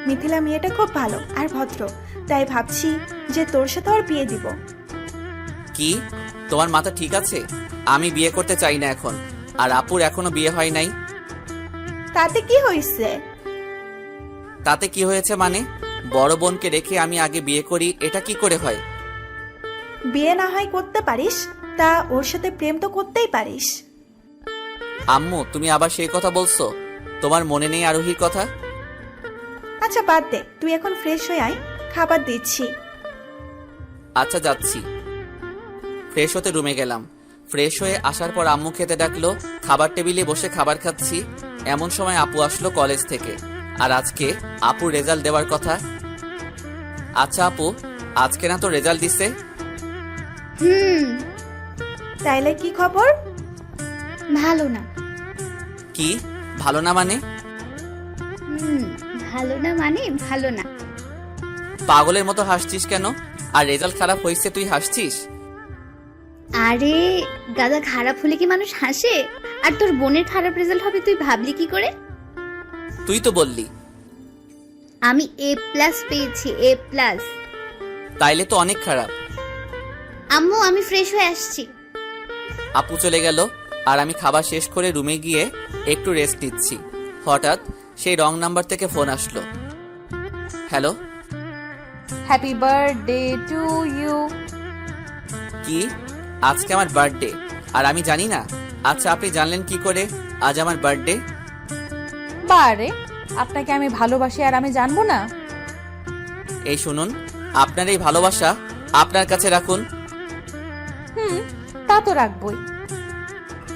মিথিলা মেয়েটা খুব ভালো আর ভদ্র, তাই ভাবছি যে তোর সাথে ওর বিয়ে দিব। কি, তোমার মাথা ঠিক আছে? আমি বিয়ে করতে চাই না এখন, আর আপুর এখনো বিয়ে হয় নাই। তাতে কি হয়েছে? তাতে কি হয়েছে মানে? বড় বোনকে রেখে আমি আগে বিয়ে করি, এটা কি করে হয়? বিয়ে না হয় করতে পারিস, তা ওর সাথে প্রেম তো করতেই পারিস। আম্মু, তুমি আবার সেই কথা বলছো? তোমার মনে নেই আরোহীর কথা? আচ্ছা বাদ দে, তুই এখন ফ্রেশ হয়ে আয়, খাবার দিচ্ছি। আচ্ছা যাচ্ছি। ফ্রেশ হতে রুমে গেলাম। ফ্রেশ হয়ে আসার পর আম্মু খেতে ডাকলো। খাবার টেবিলে বসে খাবার খাচ্ছি, এমন সময় আপু আসলো কলেজ থেকে। আর আজকে আপুর রেজাল্ট দেওয়ার কথা। আচ্ছা আপু, আজকে না তো রেজাল্ট দিছে? তাইলে কি খবর? ভালো না। কি ভালো না মানে? ভালো না মানে ভালো না। পাগলের মতো হাসছিস কেন? আর রেজাল্ট খারাপ হয়েছে তুই হাসছিস? আরে গাদা, খারাপ হলে কি মানুষ হাসে? আর তোর বোনের খারাপ রেজাল্ট হবে তুই ভাবলি কি করে? তুই তো বললি। আমি A+ পেয়েছি, A+। তাইলে তো অনেক খারাপ। আম্মু, আমি ফ্রেশ হয়ে আসছি। আপু চলে গেল, আর আমি খাবার শেষ করে রুমে গিয়ে একটু রেস্ট নিচ্ছি। হঠাৎ সেই রং নাম্বার থেকে ফোন আসলো। Hello. Happy birthday to you. কি, আজকে আমার বার্থডে আর আমি জানি না? আচ্ছা, আপনি জানলেন কি করে আজ আমার বার্থডে? বারে, আপনাকে আমি ভালোবাসি আর আমি জানবো না? এই শুনুন, আপনার এই ভালোবাসা আপনার কাছে রাখুন। তা তো রাখবই।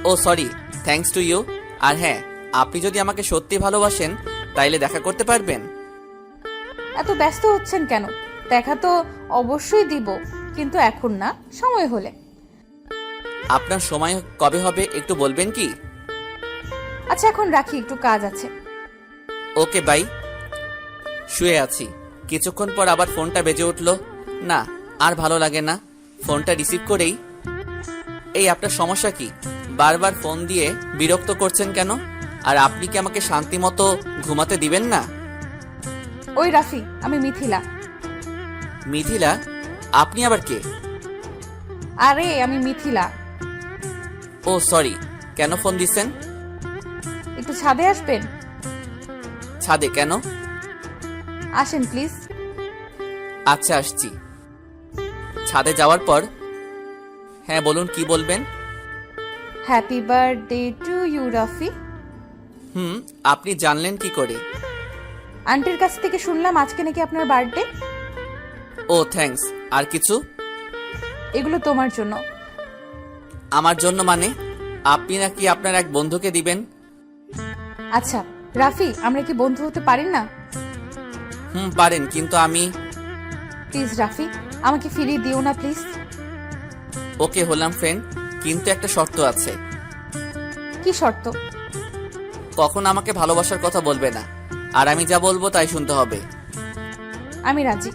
ও সরি, থ্যাঙ্কস টু ইউ। আর হ্যাঁ, আপনি যদি আমাকে সত্যি ভালোবাসেন তাইলে দেখা করতে পারবেন। এত ব্যস্ত হচ্ছেন কেন? দেখা তো অবশ্যই দিব, কিন্তু এখন না, সময় হলে। আপনার সময় কবে হবে একটু বলবেন কি? আচ্ছা এখন রাখি, একটু কাজ আছে। Okay bye. শুয়ে আছি, কিছুক্ষণ পর আবার ফোনটা বেজে উঠলো। না, আর ভালো লাগে না। ফোনটা রিসিভ করেই, এই আপনার সমস্যা কি? বারবার ফোন দিয়ে বিরক্ত করছেন কেন? আর আপনি কি আমাকে শান্তি মতো ঘুমাতে দিবেন না? ওই রাফি, আমি মিথিলা। মিথিলা? আপনি আবার কে? আরে আমি মিথিলা। ও সরি, কেন ফোন দিচ্ছেন? একটু ছাদে আসবেন? ছাদে কেন? আসেন প্লিজ। আচ্ছা আসছি। ছাদে যাওয়ার পর, হ্যাঁ বলুন, কি বলবেন? Happy birthday to you Rafi. আপনি জানলেন কি করে? আন্টির কাছ থেকে শুনলাম আজকে নাকি আপনার বার্থডে। ও থ্যাঙ্কস। আর কিছু? এগুলো তোমার জন্য। আমার জন্য মানে? আপনি নাকি আপনার এক বন্ধুকে দিবেন? আচ্ছা রাফি, আমরা কি বন্ধু হতে পারি না? পারেন, কিন্তু আমি। প্লিজ রাফি, আমাকে ফিরিয়ে দিও না প্লিজ। ওকে, হলাম ফ্রেন্ড, কিন্তু একটা শর্ত আছে। কি শর্ত? কখন আমাকে ভালোবাসার কথা বলবে না, আর আমি যা বলবো তাই শুনতে হবে। আমি রাজি।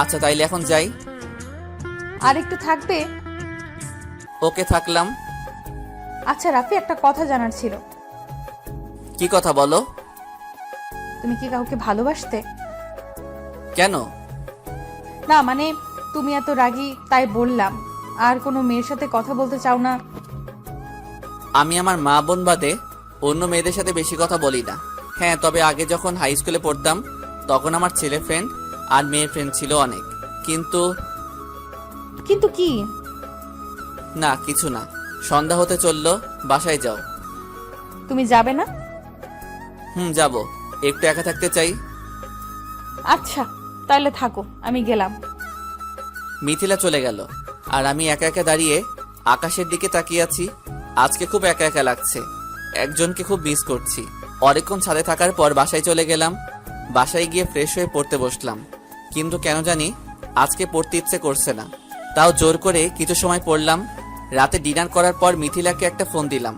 আচ্ছা, তাইলে এখন যাই। আর একটু থাকবে? ওকে, থাকলাম। আচ্ছা রাফি, একটা কথা জানার ছিল। কি কথা বলো? তুমি কি কাউকে ভালোবাসতে? কেন? না মানে, তুমি এত রাগী তাই বললাম। আর কোনো মেয়ের সাথে কথা বলতে চাও না? আমি আমার মা বোন বাদে অন্য মেয়েদের সাথে বেশি কথা বলি না। হ্যাঁ, তবে আগে যখন হাই স্কুলে পড়তাম তখন আমার ছেলে ফ্রেন্ড আর মেয়ে ফ্রেন্ড ছিল অনেক। কিন্তু কিন্তু কি? না, কিছু না। সন্ধ্যা হতে চললো, বাসায় যাও। তুমি যাবে না? যাব। একটু একা থাকতে চাই। আচ্ছা তাহলে থাকো, আমি গেলাম। মিথিলা চলে গেল, আর আমি একা একা দাঁড়িয়ে আকাশের দিকে তাকিয়ে আছি। আজকে খুব একা একা লাগছে। একজনকে খুব মিস করছি। অনেকক্ষণ ছাদে থাকার পর বাসায় চলে গেলাম। বাসায় গিয়ে ফ্রেশ হয়ে পড়তে বসলাম, কিন্তু কেন জানি আজকে পড়তে ইচ্ছে করছে না। তাও জোর করে কিছু সময় পড়লাম। রাতে ডিনার করার পর মিথিলাকে একটা ফোন দিলাম।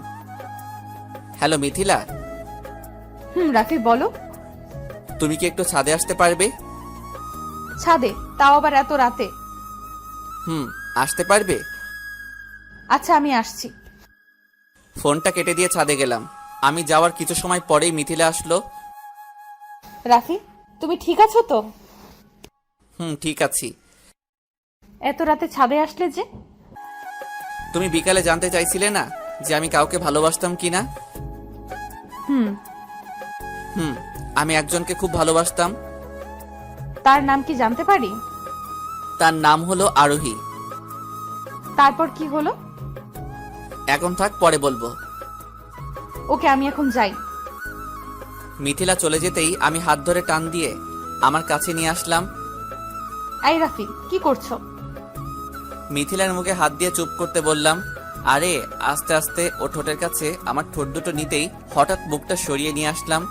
হ্যালো মিথিলা, রাফি বলো। তুমি কি একটু ছাদে আসতে পারবে? ছাদে? তাও আবার এত রাতে? আসতে পারবে? আচ্ছা আমি আসছি। ফোনটা কেটে দিয়ে ছাদে গেলাম। আমি যাওয়ার কিছু সময় পরেই মিথিলা আসলো। রাফি, তুমি ঠিক আছো তো? ঠিক আছি। এত রাতে ছাদে আসলে যে? তুমি বিকালে জানতে চাইছিলে না যে আমি কাউকে ভালোবাসতাম কিনা? হুম। আমি একজনকে খুব ভালোবাসতাম। তার নাম কি জানতে পারি? তার নাম হলো আরোহী। তারপর কি হলো? এখন থাক, পরে বলবো। ওকে, আমি এখন যাই। মিথিলা চলে যেতেই আমি হাত ধরে টান দিয়ে আমার কাছে নিয়ে আসলাম। এই রাফি, কি করছো? মিথিলার মুখে হাত দিয়ে চুপ করতে বললাম। আরে আস্তে আস্তে ও ঠোঁটের কাছে আমার ঠোঁট দুটো নিতেই হঠাৎ মুখটা সরিয়ে নিয়ে আসলাম,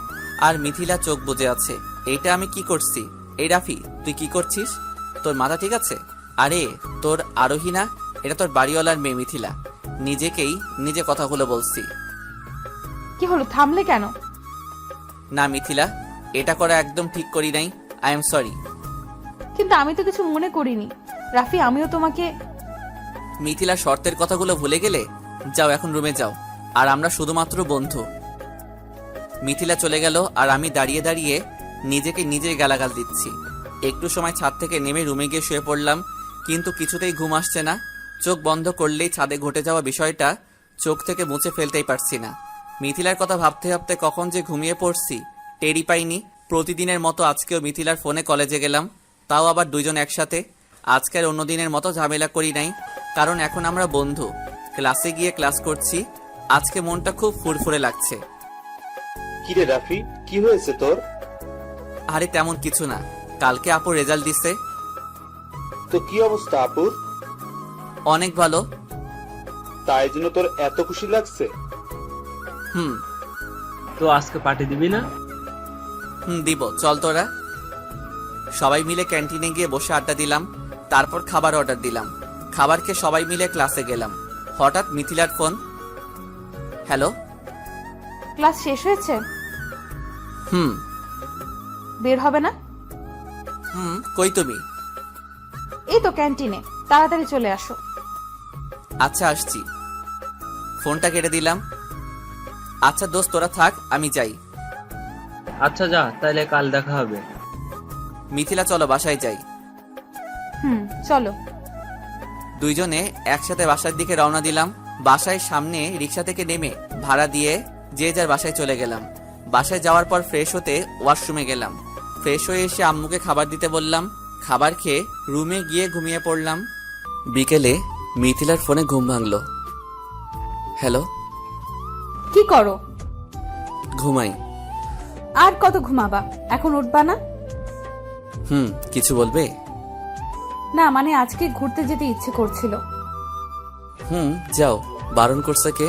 আর মিথিলা চোখ বুজে আছে। এইটা আমি কি করছি? এই রাফি, তুই কি করছিস? তোর মাথা ঠিক আছে? আরে তোর আরোহী না, এটা তোর বাড়িওয়ালার মেয়ে মিথিলা। নিজেকেই নিজে কথাগুলো বলছি। কি হলো, থামলে কেন? না মিথিলা, এটা করা একদম ঠিক করি নাই। I am sorry. কিন্তু আমি তো কিছু মনে করিনি রাফি, আমিও তোমাকে। মিথিলা, শর্তের কথাগুলো ভুলে গেলে? যাও, এখন রুমে যাও, আর আমরা শুধুমাত্র বন্ধু। মিথিলা চলে গেল, আর আমি দাঁড়িয়ে দাঁড়িয়ে নিজেকে নিজেই গালাগাল দিচ্ছি। একটু সময় ছাদ থেকে নেমে রুমে গিয়ে শুয়ে পড়লাম, কিন্তু কিছুতেই ঘুম আসছে না। চোখ বন্ধ করলেই ছাদে ঘটে যাওয়া বিষয়টা চোখ থেকে মুছে ফেলতেই পারছি না। মিথিলার কথা ভাবতে ভাবতে কখন যে ঘুমিয়ে পড়ছি টেরই পাইনি। প্রতিদিনের মতো আজকেও মিথিলার ফোনে কলেজে গেলাম, তাও আবার দুইজন একসাথে। আজকের অন্য দিনের মতো ঝামেলা করি নাই, কারণ এখন আমরা বন্ধু। ক্লাসে গিয়ে ক্লাস করছি। আজকে মনটা খুব ফুরফুরে লাগছে। কিরে রাফি, কি হয়েছে তোর? আরে তেমন কিছু না, কালকে আপু রেজাল্ট দিছে। তো কি অবস্থা আপুর? অনেক ভালো। তাই জন্য তোর এত খুশি লাগছে? তো আজকে পার্টি দিবি না? দিব, চল তোরা। সবাই মিলে ক্যান্টিনে গিয়ে বসে আড্ডা দিলাম, তারপর খাবার অর্ডার দিলাম। খাবার খেয়ে সবাই মিলে ক্লাসে গেলাম। হঠাৎ মিথিলার ফোন। হ্যালো। ক্লাস শেষ হয়েছে? বের হবে না? কই তুমি? এই তো ক্যান্টিনে, তাড়াতাড়ি চলে আসো। আচ্ছা আসছি। ফোনটা কেটে দিলাম। আচ্ছা দোস্ত, তোরা থাক, আমি যাই। আচ্ছা যা, তাইলে কাল দেখা হবে। মিথিলা, চলো বাসায় যাই। চলো। দুইজনে একসাথে বাসার দিকে রওনা দিলাম। বাসায় সামনে রিক্সা থেকে নেমে ভাড়া দিয়ে যে যার বাসায় চলে গেলাম। বাসায় যাওয়ার পর ফ্রেশ হতে ওয়াশরুমে গেলাম। ফ্রেশ হয়ে এসে আম্মুকে খাবার দিতে বললাম। খাবার খেয়ে রুমে গিয়ে ঘুমিয়ে পড়লাম। বিকেলে মিথিলার ফোনে ঘুম ভাঙলো। হ্যালো। কি করো? ঘুমাই। আর কত ঘুমাবা? এখন উঠবা না? কিছু বলবে? না মানে আজকে ঘুরতে যেতে ইচ্ছে করছিল। যাও। বারণ করছে কে?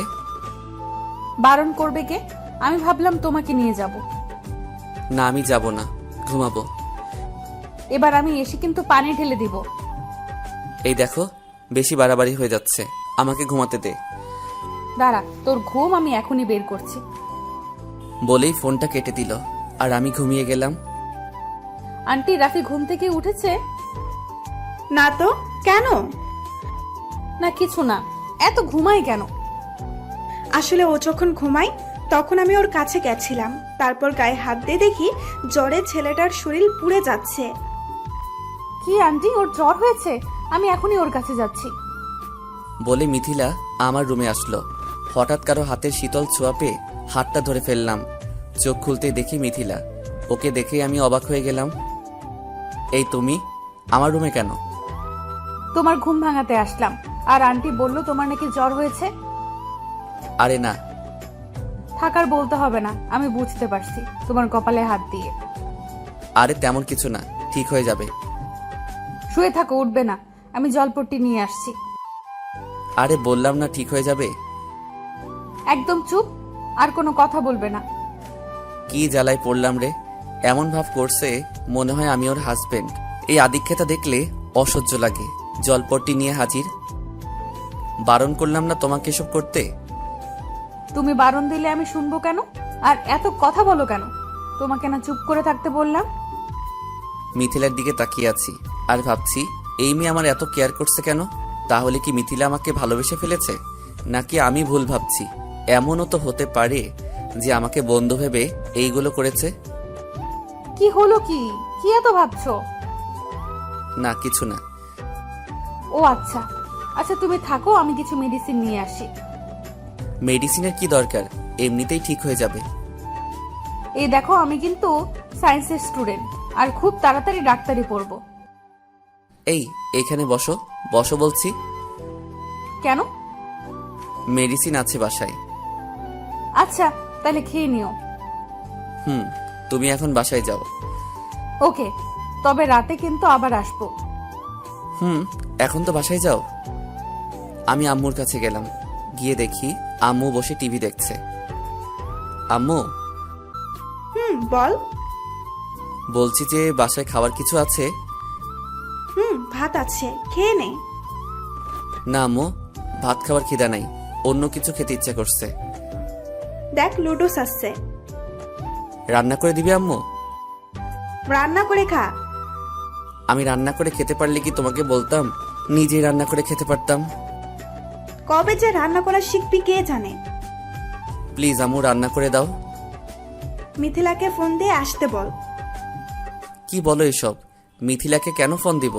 বারণ করবে কে? আমি ভাবলাম তোমাকে নিয়ে যাব। না, আমি যাব না, ঘুমাবো। এবার আমি এসে কিন্তু পানি ঢেলে দিব। এই দেখো, বেশি বাড়াবাড়ি হয়ে যাচ্ছে, আমাকে ঘুমাতে দে। দাঁড়া, তোর ঘুম আমি এখনই বের করছি। বলেই ফোনটা কেটে দিল, আর আমি ঘুমিয়ে গেলাম। আন্টি, রাফি ঘুম থেকে উঠেছে? না তো, কেন? না কিছু না, এত ঘুমায় কেন? আসলে ও যখন ঘুমায় তখন আমি ওর কাছে গেছিলাম, তারপর গায়ে হাত দিয়ে দেখি জ্বরে ছেলেটার শরীর পুড়ে যাচ্ছে। কি আন্টি, ওর জ্বর হয়েছে? আমি এখনই ওর কাছে যাচ্ছি। বলে মিথিলা আমার রুমে আসলো। হঠাৎ কারো হাতের শীতল ছোঁয়া পেয়ে হাতটা ধরে ফেললাম। চোখ খুলতে দেখি মিথিলা। ওকে দেখেই আমি অবাক হয়ে গেলাম। এই তুমি আমার রুমে কেন? তোমার ঘুম ভাঙাতে আসলাম। আর আন্টি বলল তোমার নাকি জ্বর হয়েছে। আরে না। থাকার বলতে হবে না, আমি বুঝতে পারছি তোমার কপালে হাত দিয়ে। আরে তেমন কিছু না, ঠিক হয়ে যাবে। শুয়ে থাকো, উঠবে না। আমি জলপট্টি নিয়ে আসছি। আরে বললাম না ঠিক হয়ে যাবে। একদম চুপ, আর কোনো কথা বলবে না। কি জ্বালায় পড়লাম রে। এমন ভাব করছে মনে হয় আমি ওর হাজবেন্ড। এই আদিক্ষেতা দেখলে অসহ্য লাগে। জলপট্টি নিয়ে হাজির। বারণ করলাম না তোমাকে এসব করতে? তুমি বারণ দিলে আমি শুনবো কেন? আর এত কথা বলো কেন? তোমাকে না চুপ করে থাকতে বললাম? মিথিলার দিকে তাকিয়ে আছি আর ভাবছি, এই মেয়ে আমার এত কেয়ার করছে কেন? তাহলে কি মিথিলা আমাকে ভালোবেসে ফেলেছে, নাকি আমি ভুল ভাবছি? এমনও তো হতে পারে যে আমাকে বন্ধু ভেবে এইগুলো করেছে। কি হলো? কি কি এত ভাবছো? না কিছু না। ও আচ্ছা আচ্ছা, তুমি থাকো, আমি কিছু মেডিসিন নিয়ে আসি। মেডিসিনের কি দরকার, এমনিতেই ঠিক হয়ে যাবে। এই দেখো, আমি কিন্তু সায়েন্সের স্টুডেন্ট, আর খুব তাড়াতাড়ি ডাক্তারি পড়বো। এই এইখানে বসো, বসো বলছি। কেন? মেডিসিন আছে বাসায়। আচ্ছা তাহলে খেয়ে নিও। তুমি এখন বাসায় যাও। ওকে, তবে রাতে কিন্তু আবার আসবো। এখন তো বাসায় যাও। আমি আম্মুর কাছে গেলাম। গিয়ে দেখি আম্মু বসে টিভি দেখছে। আম্মু, বল। বলছি যে বাসায় খাবার কিছু আছে? ভাত আছে, খেয়ে নে। না আম্মু, ভাত খাবার খিদা নাই, অন্য কিছু খেতে ইচ্ছা করছে। দেখ, লুডোস আসছে, রান্না করে দিবি আম্মু? রান্না করে খা। আমি রান্না করে খেতে পারলে কি তোমাকে বলতাম? নিজেই রান্না করে খেতে পারতাম। কবে যে রান্না করা শিখবি কে জানে। প্লিজ আম্মু, রান্না করে দাও। মিথিলাকে ফোন দিয়ে আসতে বল। কি বলো এসব? মিথিলাকে কেন ফোন দিব?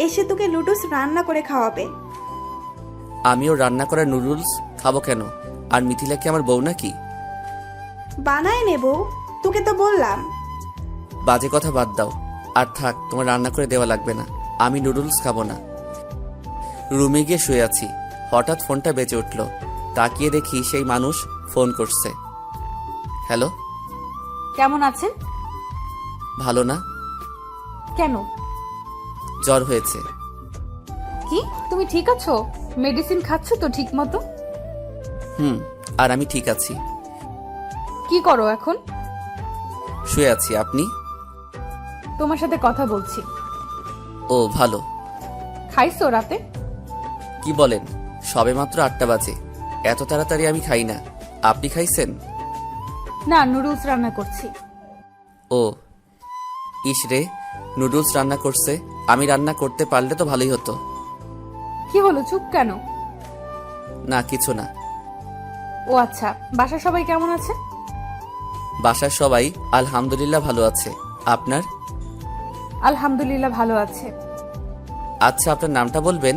এসে তোকে লুডোস রান্না করে খাওয়াবে। আমিও রান্না করা নুডলস খাবো কেন? আর মিথিলা কি আমার বউ নাকি? বানায় নেব, তোকে তো বললাম। বাজে কথা বাদ দাও। আর থাক, তোমার রান্না করে দেওয়া লাগবে না, আমি নুডলস খাবো না। রুমে গিয়ে শুয়ে আছি, হঠাৎ ফোনটা বেজে উঠল। তাকিয়ে দেখি সেই মানুষ ফোন করছে। হ্যালো। কেমন আছেন? ভালো না। কেন? জ্বর হয়েছে। কি, তুমি ঠিক আছো? মেডিসিন খাচ্ছ তো ঠিক মতো? আর আমি ঠিক আছি। কি করো এখন? শুয়ে আছি। আপনি? তোমার সাথে কথা বলছি। ও ভালো। খাইছো রাতে? কি বলেন, সবে মাত্র 8টা বাজে, এত তাড়াতাড়ি আমি খাই না। আপনি খাইছেন? না, নুডলস রান্না করছি। ও ইস রে, নুডলস রান্না করছে। আমি রান্না করতে পারলে তো ভালোই হতো। কি হলো, চুপ কেন? না কিছু না। ও আচ্ছা, বাসা সবাই কেমন আছে? বাসার সবাই আলহামদুলিল্লাহ ভালো আছে। আপনার? আলহামদুলিল্লাহ ভালো আছে। আচ্ছা, আপনার নামটা বলবেন?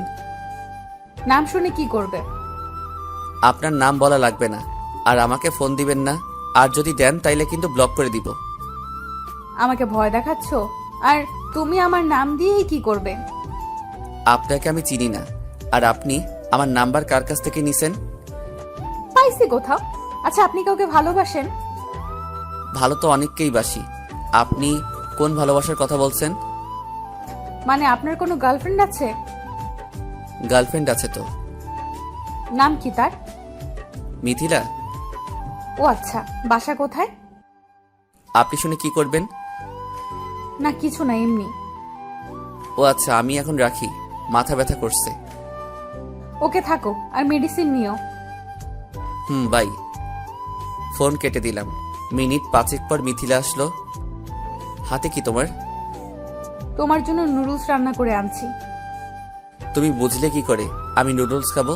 নাম শুনে কি করবে? আপনার নাম বলা লাগবে না, আর আমাকে ফোন দিবেন না। আর যদি দেন তাইলে কিন্তু ব্লক করে দিব। আমাকে ভয় দেখাচ্ছ? আর তুমি আমার নাম দিয়েই কি করবে? আপনাকে আমি চিনি না, আর আপনি আমার নাম্বার কার কাছ থেকে নিছেন? পাইছি কোথাও। আচ্ছা, আপনি কাউকে ভালোবাসেন? ভালো তো অনেককেই বাসি। আপনি কোন ভালোবাসার কথা বলছেন? মানে আপনার কোনো গার্লফ্রেন্ড আছে? গার্লফ্রেন্ড আছে তো। নাম কি তার? মিথিলা। ও আচ্ছা, বাসা কোথায়? আপনি শুনে কি করবেন? না কিছু না, এমনি। ও আচ্ছা, আমি এখন রাখি, মাথা ব্যথা করছে। ওকে, থাকো আর মেডিসিন নিও। বাই। ফোন কেটে দিলাম। মিনিট 5 পর মিথিলা আসলো। হাতে কি তোমার? তোমার জন্য নুডলস রান্না করে আনছি। তুমি বুঝলে কি করে আমি নুডলস খাবো?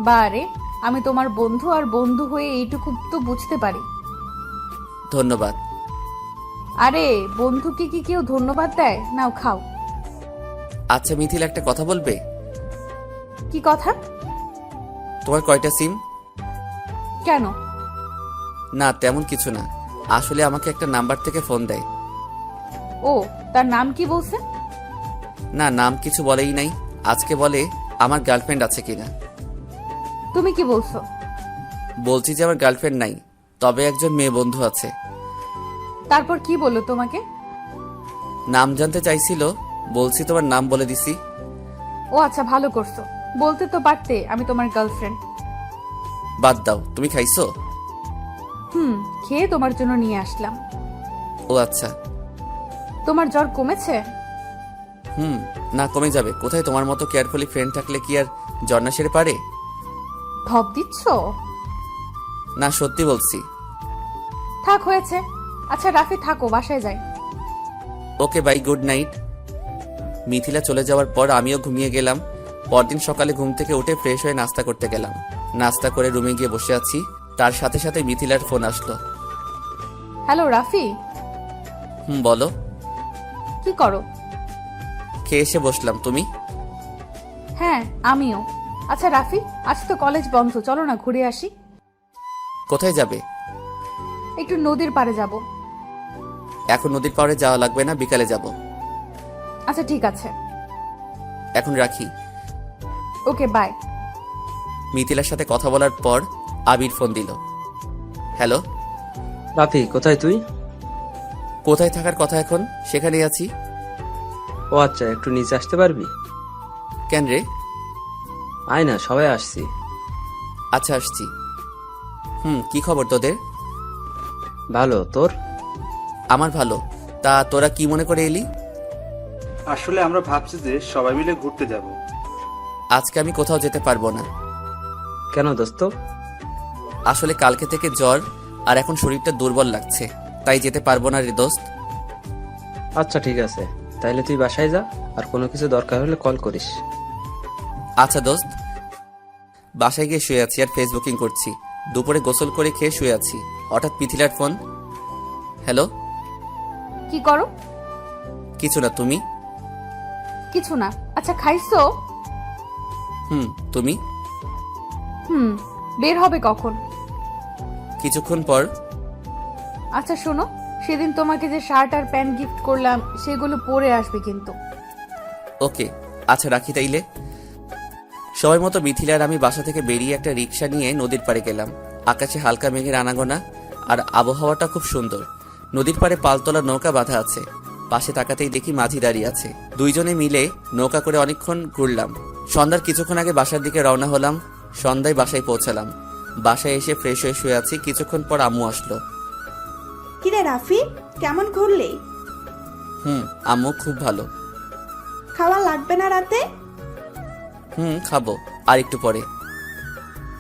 বারে, আমি তোমার বন্ধু, আর বন্ধু হয়ে এইটুকু তো বুঝতে পারি। ধন্যবাদ। আরে, বন্ধুকে কি কেউ ধন্যবাদ দেয়? নাও খাও। আচ্ছা মিথিলা, একটা কথা বলবে? কি কথা? তোমার কয়টা সিম? কেন? না তেমন কিছু না, আসলে আমাকে একটা নাম্বার থেকে ফোন দেয়। ও, তার নাম কি বলছে? না, নাম কিছু বলেই নাই। আজকে বলে আমার গার্লফ্রেন্ড আছে কিনা। তুমি কি বলছো? বলছি যে আমার গার্লফ্রেন্ড নাই, তবে একজন মেয়ে বন্ধু আছে। তারপর কি বললো তোমাকে? নাম জানতে চাইছিল, বলছি তোমার নাম বলে দিছি। ও আচ্ছা, ভালো করছো। বলতে তো পারতে আমি তোমার গার্লফ্রেন্ড। বাদ দাও, তুমি খাইছো? খেয়ে তোমার জন্য নিয়ে আসলাম। ও আচ্ছা। তোমার জ্বর কমেছে? না, কমে যাবে কোথায়? তোমার মতো কেয়ারফুলি ফ্রেন্ড থাকলে কি আর জ্বর না সেরে পারে? ঢপ দিচ্ছ? না, সত্যি বলছি। থাক, হয়েছে। আচ্ছা রাফি, থাকো, বাসায় যাই। Okay bye, good night. Mithila চলে যাওয়ার পর আমিও ঘুমিয়ে গেলাম। পরদিন সকালে ঘুম থেকে উঠে ফ্রেশ হয়ে নাস্তা করতে গেলাম। নাস্তা করে রুমে গিয়ে বসে আছি, তার সাথে সাথে মিথিলার ফোন আসলো। হ্যালো রাফি। বলো। কি করো? খেয়ে এসে বসলাম, তুমি? হ্যাঁ, আমিও। আচ্ছা রাফি, আজ তো কলেজ বন্ধ, চলো না ঘুরে আসি। কোথায় যাবে? একটু নদীর পাড়ে যাব। এখন নদীর পাড়ে যাওয়া লাগবে না, বিকালে যাব। আচ্ছা ঠিক আছে। এখন রাখি। ওকে, বাই। মিথিলার সাথে কথা বলার পর আবির ফোন দিল। হ্যালো। রাফি, কোথায় তুই? কোথায় থাকার কথা, এখন সেখানেই আছি। ও আচ্ছা, একটু নিচে আসতে পারবি? কেন রে? আয় না, সবাই আসছি। আচ্ছা আসছি। কি খবর তোদের? ভালো, তোর? আমার ভালো। তা তোরা কি মনে করে এলি? আসলে আমরা ভাবছি যে সবাই মিলে ঘুরতে যাব। আজকে আমি কোথাও যেতে পারবো না। কেন দোস্ত? আসলে কালকে থেকে জ্বর, আর এখন শরীরটা দুর্বল লাগছে, তাই যেতে পারবো না রে দোস্ত। আচ্ছা ঠিক আছে, তাইলে তুই বাসায় যা, আর কোনো কিছু দরকার হলে কল করিস। আচ্ছা দোস্ত। বাসায় গিয়ে শুয়ে আছি আর ফেসবুকিং করছি। দুপুরে গোসল করে খেয়ে শুয়ে আছি, হঠাৎ মিথিলার ফোন। হ্যালো। কি করো? কিছু না, তুমি? কিছু না। আচ্ছা, খাইছো? তুমি? বের হবে কখন? কিছুক্ষণ পর। আচ্ছা শোনো, সেদিন তোমাকে যে শার্ট আর প্যান্ট গিফট করলাম সেগুলো পরে আসবে কিন্তু। ওকে, আচ্ছা রাখি তাইলে। সময় মতো মিথিলা আর আমি বাসা থেকে বেরিয়ে একটা রিক্সা নিয়ে নদীর পাড়ে গেলাম। আকাশে হালকা মেঘের আনাগোনা, আর আবহাওয়াটা খুব সুন্দর। নদীর পাড়ে পালতোলা নৌকা বাঁধা আছে। পাশে তাকাতেই দেখি মাঝি দাঁড়িয়ে আছে। দুইজনে মিলে নৌকা করে অনেকক্ষণ ঘুরলাম। সন্ধ্যার কিছুক্ষণ আগে বাসার দিকে রওনা হলাম। সন্ধ্যায় বাসায় পৌঁছালাম। বাসায় এসে ফ্রেশ হয়ে শুয়ে আছি। কিছুক্ষণ পর আম্মু আসলো। কিরে রাফি, কেমন ঘুরলি? আম্মু খুব ভালো। খাওয়া লাগবে না রাতে? খাবো আর একটু পরে।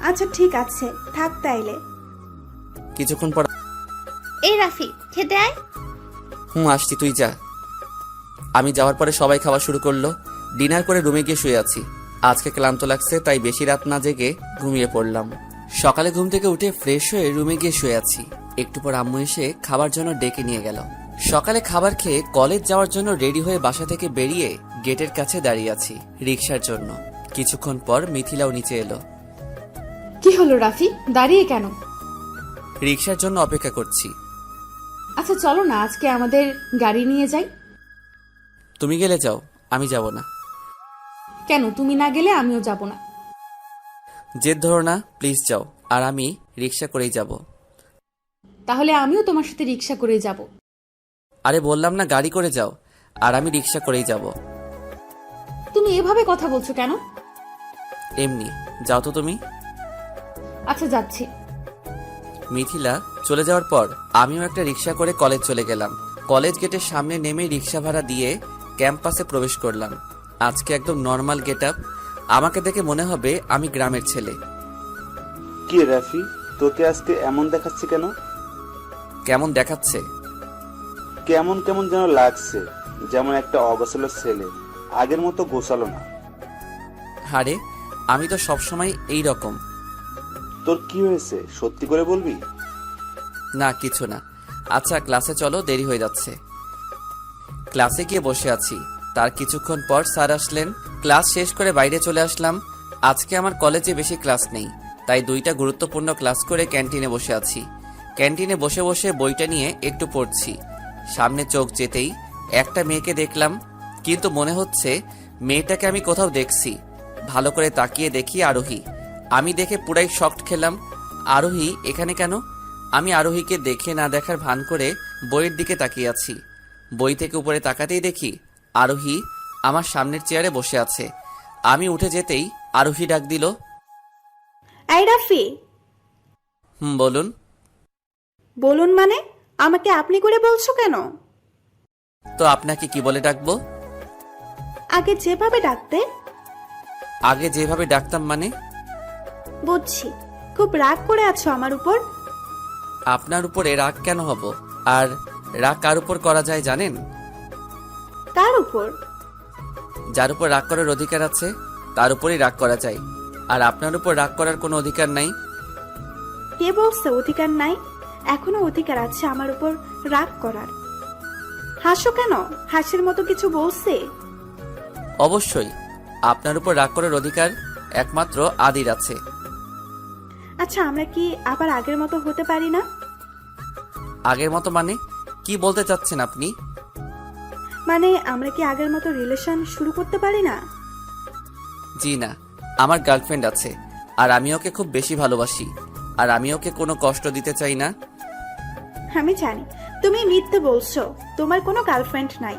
আচ্ছা ঠিক আছে, থাক তাইলে। কিছুক্ষণ পর। এই রাফি, খেতে আয়। আসছি, তুই যা। আমি যাওয়ার পরে সবাই খাওয়া শুরু করলো। ডিনার করে রুমে গিয়ে শুয়ে আছি। আজকে ক্লান্ত লাগছে, তাই বেশি রাত না জেগে ঘুমিয়ে পড়লাম। সকালে ঘুম থেকে উঠে ফ্রেশ হয়ে রুমে গিয়ে শুয়ে আছি। একটু পর আম্মু এসে খাবার জন্য ডেকে নিয়ে গেল। সকালে খাবার খেয়ে কলেজ যাওয়ার জন্য রেডি হয়ে বাসা থেকে বেরিয়ে গেটের কাছে দাঁড়িয়ে আছি রিক্সার জন্য। কিছুক্ষণ পর মিথিলাও নিচে এলো। কি হলো রাফি, দাঁড়িয়ে কেন? রিক্সার জন্য অপেক্ষা করছি। আচ্ছা চলো না, আজকে আমাদের গাড়ি নিয়ে যাই। তুমি গেলে যাও, আমি যাব না। কেন? তুমি না গেলে আমিও যাব না। জেদ ধরো না, প্লিজ যাও, আর আমি রিক্সা করেই যাব। তাহলে আমিও তোমার সাথে রিক্সা করে যাব। আরে বললাম না গাড়ি করে যাও, আর আমি রিক্সা করেই যাব। তুমি এভাবে কথা বলছো কেন? এমনি, যাও তো তুমি। আচ্ছা যাচ্ছি। মিথিলা চলে যাওয়ার পর আমিও একটা রিক্সা করে কলেজ চলে গেলাম। কলেজ গেটের সামনে নেমে রিক্সা ভাড়া দিয়ে ক্যাম্পাসে প্রবেশ করলাম। আজকে একদম নর্মাল গেটআপ। আমাকে দেখে মনে হবে আমি গ্রামের ছেলে। কি রাফি, তোকে আজকে এমন দেখাচ্ছে কেন? কেমন দেখাচ্ছে? কেমন কেমন যেন লাগছে, যেমন একটা অগোছালো ছেলে, আগের মতো গোছালো না। আরে আমি তো সবসময় এই রকম। তোর কি হয়েছে, সত্যি করে বলবি? না কিছু না। আচ্ছা ক্লাসে চলো, দেরি হয়ে যাচ্ছে। ক্লাসে গিয়ে বসে আছি, তার কিছুক্ষণ পর স্যার আসলেন। ক্লাস শেষ করে বাইরে চলে আসলাম। আজকে আমার কলেজে বেশি ক্লাস নেই, তাই 2টা গুরুত্বপূর্ণ ক্লাস করে ক্যান্টিনে বসে আছি। ক্যান্টিনে বসে বসে বইটা নিয়ে একটু পড়ছি। সামনে চোখ যেতেই একটা মেয়েকে দেখলাম, কিন্তু মনে হচ্ছে মেয়েটাকে আমি কোথাও দেখছি। ভালো করে তাকিয়ে দেখি আরোহী। আমি দেখে পুরাই শকড খেলাম। আরোহী এখানে কেন? আমি আরোহীকে দেখে না দেখার ভান করে বইয়ের দিকে তাকিয়ে আছি। বই থেকে উপরে তাকাতেই দেখি আরোহী আমার সামনের চেয়ারে বসে আছে। আমি উঠে যেতেই আরোহী ডাক দিল, এই রাফি। বলুন। বলুন মানে? আমাকে আপনি করে বলছো কেন? তো আপনাকে কি বলে ডাকবো? আগে যেভাবে ডাকতে। আগে যেভাবে ডাকতাম মানে? বুঝছি, খুব রাগ করে আছো আমার উপর। আপনার উপরে রাগ কেন হব? আর রাগ কার উপর করা যায় জানেন? কার উপর? যার উপর রাগ করার অধিকার আছে তার উপরই রাগ করা যায়। আর আপনার উপর রাগ করার কোনো অধিকার নাই। কে বলছে অধিকার নাই? এখনো অধিকার আছে আমার উপর রাগ করার। হাসো কেন? হাসির মতো কিছু বলছে? অবশ্যই আপনার উপর রাগ করার অধিকার একমাত্র আদির আছে। আচ্ছা, আমরা কি আবার আগের মতো হতে পারি না? আগের মতো মানে কি বলতে চাচ্ছেন আপনি? মানে আমরা কি আগের মতো রিলেশন শুরু করতে পারি না? জি না, আমার গার্লফ্রেন্ড আছে, আর আমি ওকে খুব বেশি ভালোবাসি, আর আমি ওকে কোনো কষ্ট দিতে চাই না। আমি জানি তুমি মিথ্যে বলছো, তোমার কোনো গার্লফ্রেন্ড নাই।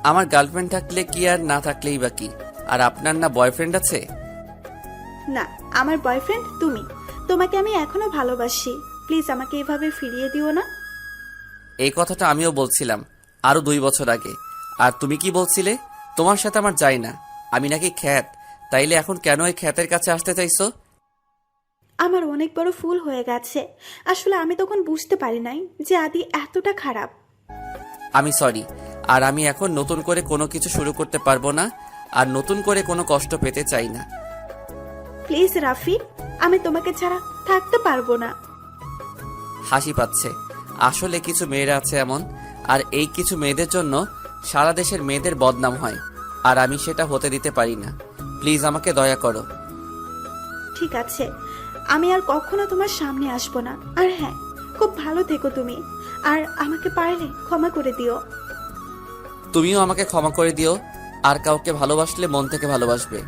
আমার গার্লফ্রেন্ড থাকলে কি আর না থাকলেই বা কি? আর আপনার না বয়ফ্রেন্ড আছে? না, আমার বয়ফ্রেন্ড তুমি। তোমাকে আমি এখনো ভালোবাসি, প্লিজ আমাকে এভাবে ফিরিয়ে দিও না। এই কথাটা আমিও বলছিলাম আরো 2 বছর আগে। আর তুমি কি বলছিলে? তোমার সাথে আমার যায় না, আমি নাকি খ্যাত। তাইলে এখন কেন এই খ্যাতের কাছে আসতে চাইছো? আমার অনেক বড় ভুল হয়ে গেছে। আসলে আমি তখন বুঝতে পারি নাই যে আদি এতটা খারাপ। আমি সরি। আর আমি এখন নতুন করে কোনো কিছু শুরু করতে পারবো না, আর নতুন করে কোনো কষ্ট পেতে চাই না। প্লিজ রাফি, আমি তোমাকে ছাড়া থাকতে পারবো না। হাসি পাচ্ছে। আসলে কিছু মেয়েরা আছে এমন, আর এই কিছু মেয়েদের জন্য সারা দেশের মেয়েদের বদনাম হয়, আর আমি সেটা হতে দিতে পারি না। প্লিজ আমাকে দয়া করো। ঠিক আছে, আমি আর কখনো তোমার সামনে আসবো না। আর হ্যাঁ, খুব ভালো থেকো তুমি। আর আমাকে পারলে ক্ষমা করে দিও। তুমিও আমাকে ক্ষমা করে দিও। আর কাউকে ভালোবাসলে মন থেকে ভালোবাসবে।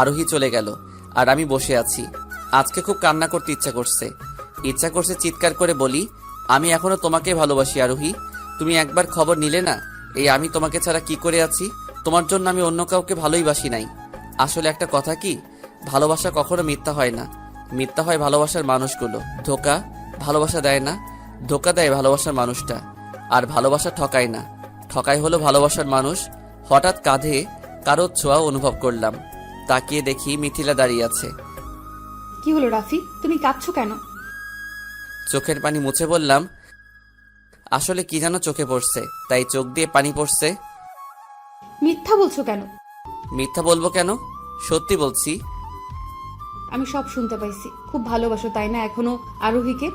আরোহী চলে গেল, আর আমি বসে আছি। আজকে খুব কান্না করতে ইচ্ছা করছে চিৎকার করে বলি, আমি এখনো তোমাকে ভালোবাসি আরোহী। তুমি একবার খবর নিলে না এই আমি তোমাকে ছাড়া কি করে আছি? তোমার জন্য আমি অন্য কাউকে ভালোই বাসি নাই। আসলে একটা কথা কি, ভালোবাসা কখনো মিথ্যা হয় না। মিথ্যা হয় ভালোবাসার মানুষগুলো। ধোকা ভালোবাসা দেয় না, ধোকা দেয় ভালোবাসার মানুষটা। আর ভালোবাসা ঠকায় না, ঠকায় হলো ভালোবাসার মানুষ। হঠাৎ কাঁধে কারো ছোঁয়া অনুভব করলাম। তাকিয়ে দেখি মিথিলা দাঁড়িয়ে আছে। কি হলো রাফি, তুমি কাঁদছো কেন? চোখের পানি মুছে বললাম, আসলে কি যেন চোখে পড়ছে, তাই চোখ দিয়ে পানি পড়ছে। মিথ্যা বলছো কেন? মিথ্যা বলবো কেন? সত্যি বলছি। আমি সব শুনতে পাইছি। খুব ভালোবাসো তাই না এখনো আরোহীকে?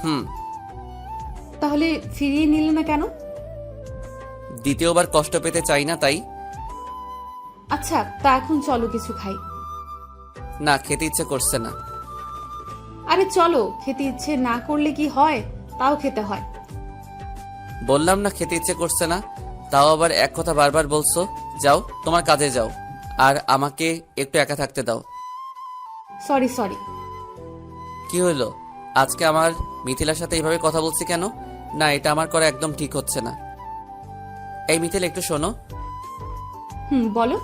হুম। তাহলে ফিরিয়ে নিলে না কেন? দ্বিতীয়বার কষ্ট পেতে চাই না তাই। আচ্ছা, তা এখন চলো কিছু খাই। না, খেতে ইচ্ছে করছে না। আরে চলো, খেতে ইচ্ছে না করলে কি হয়, তাও খেতে হয়। বললাম না খেতে ইচ্ছে করছে না, তাও আবার এক কথা বারবার বলছো। যাও তোমার কাজে যাও, আর আমাকে একটু একা থাকতে দাও। Sorry sorry. কি হলো? আজকে আমার মিথিলার সাথে এইভাবে কথা বলছি কেন? না, এটা আমার করা একদম ঠিক হচ্ছে না। এই মিথিলা, একটু শোনো। বলো।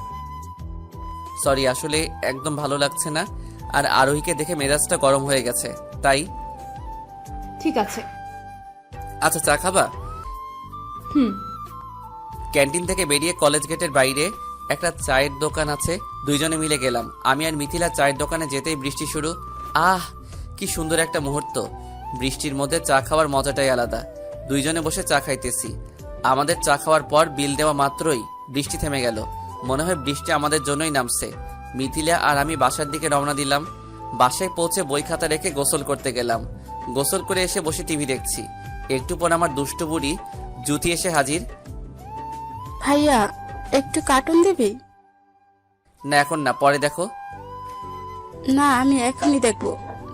সরি, আসলে একদম ভালো লাগছে না, আর আরোহীকে দেখে মেজাজটা গরম হয়ে গেছে, তাই। ঠিক আছে। আচ্ছা, চা খাবা? হুম। ক্যান্টিন থেকে বেরিয়ে কলেজ গেটের বাইরে একটা চায়ের দোকান আছে, দুইজনে মিলে গেলাম। আমি আর মিথিলা চায়ের দোকানে যেতেই বৃষ্টি শুরু। আহ, কি সুন্দর একটা মুহূর্ত। বৃষ্টির মধ্যে চা খাওয়ার মজাটাই আলাদা। দুইজনে বসে চা খাইতেছি। আমাদের চা খাওয়ার পর বিল দেওয়া মাত্রই বৃষ্টি থেমে গেল। মনে হয় বৃষ্টি আমাদের জন্যই নামছে। মিথিলা আর আমি বাসার দিকে রওনা দিলাম। বাসায় পৌঁছে বই খাতা রেখে গোসল করতে গেলাম। গোসল করে এসে বসে টিভি দেখছি। একটু পর আমার দুষ্টু বুড়ি জুতি এসে হাজির। ভাইয়া একটু কার্টুন দিবি? না, এখন না, পরে দেখো। না, আমি এখনই দেখবো,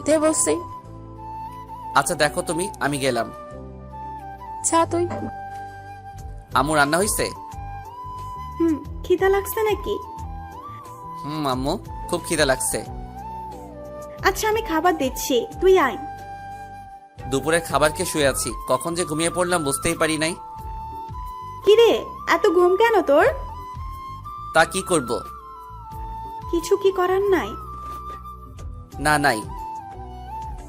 দে বলছি। আচ্ছা দেখো তুমি, আমি গেলাম। চা তুই। আম্মু রান্না হইছে? খিদা লাগছে নাকি? আম্মু, খুব খিদা লাগছে। আচ্ছা আমি খাবার দিচ্ছি, তুই আয়। দুপুরের খাবার খেয়ে শুয়ে আছি, কখন যে ঘুমিয়ে পড়লাম বুঝতেই পারি নাই। কিরে, এত ঘুম কেন তোর? তা কি করব? কিছু কি করার নাই? না, নাই।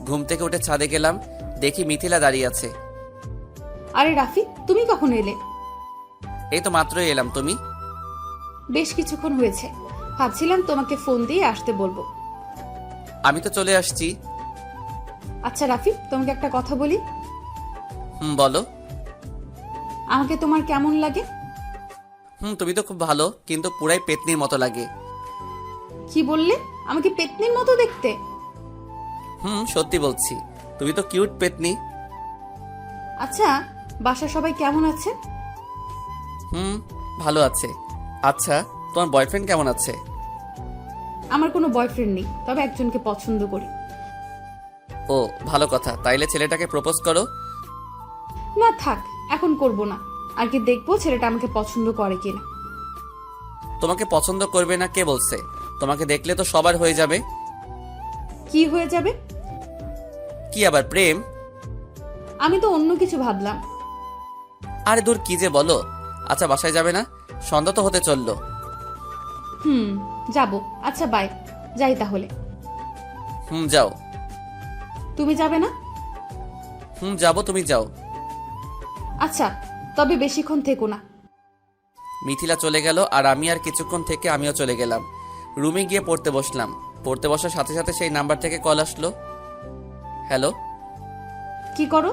ঘুম থেকে উঠে ছাদে গেলাম, দেখি মিথিলা দাঁড়িয়ে আছে। আরে রাফি, তুমি কখন এলে? এই তো মাত্রই এলাম। তুমি? বেশ কিছুক্ষণ হয়েছে, ভাবছিলাম তোমাকে ফোন দিয়ে আসতে বলবো। আমি তো চলে আসছি। আচ্ছা রাফি, তোমাকে একটা কথা বলি। বলো। আমাকে তোমার কেমন লাগে? তুমি তো খুব ভালো, কিন্তু পুরাই পেতনির মতো লাগে। কি বললে? আমাকে পেতনির মতো দেখতে? সত্যি বলছি, তুমি তো কিউট পেতনি। আচ্ছা, বাসা সবাই কেমন আছে? ভালো আছে। আচ্ছা, তোমার বয়ফ্রেন্ড কেমন আছে? আমার কোনো বয়ফ্রেন্ড নেই, তবে একজনকে পছন্দ করি। ও, ভালো কথা। তাইলে ছেলেটাকে প্রপোজ করো। না থাক, এখন করব না, আগে দেখবো ছেলেটা আমাকে পছন্দ করে কিনা। তোমাকে পছন্দ করবে না কে বলছে? তোমাকে দেখলে তো সবার হয়ে যাবে। কি হয়ে যাবে? কি আবার প্রেম? আমি তো অন্য কিছু ভাবলাম। আরে দূর, কি যে বলো। আচ্ছা, বাসায় যাবে না? সন্ধ্যা তো হতে চললো। যাবো। আচ্ছা বাই, যাই তাহলে। যাও। তুমি যাবে না? যাবো, তুমি যাও। আচ্ছা, তবে বেশিক্ষণ থেকো না। মিথিলা চলে গেল, আর আমি আর কিছুক্ষণ থেকে আমিও চলে গেলাম। রুমে গিয়ে পড়তে বসলাম। পড়তে বসার সাথে সাথে সেই নাম্বার থেকে কল আসলো। হ্যালো। কি করো?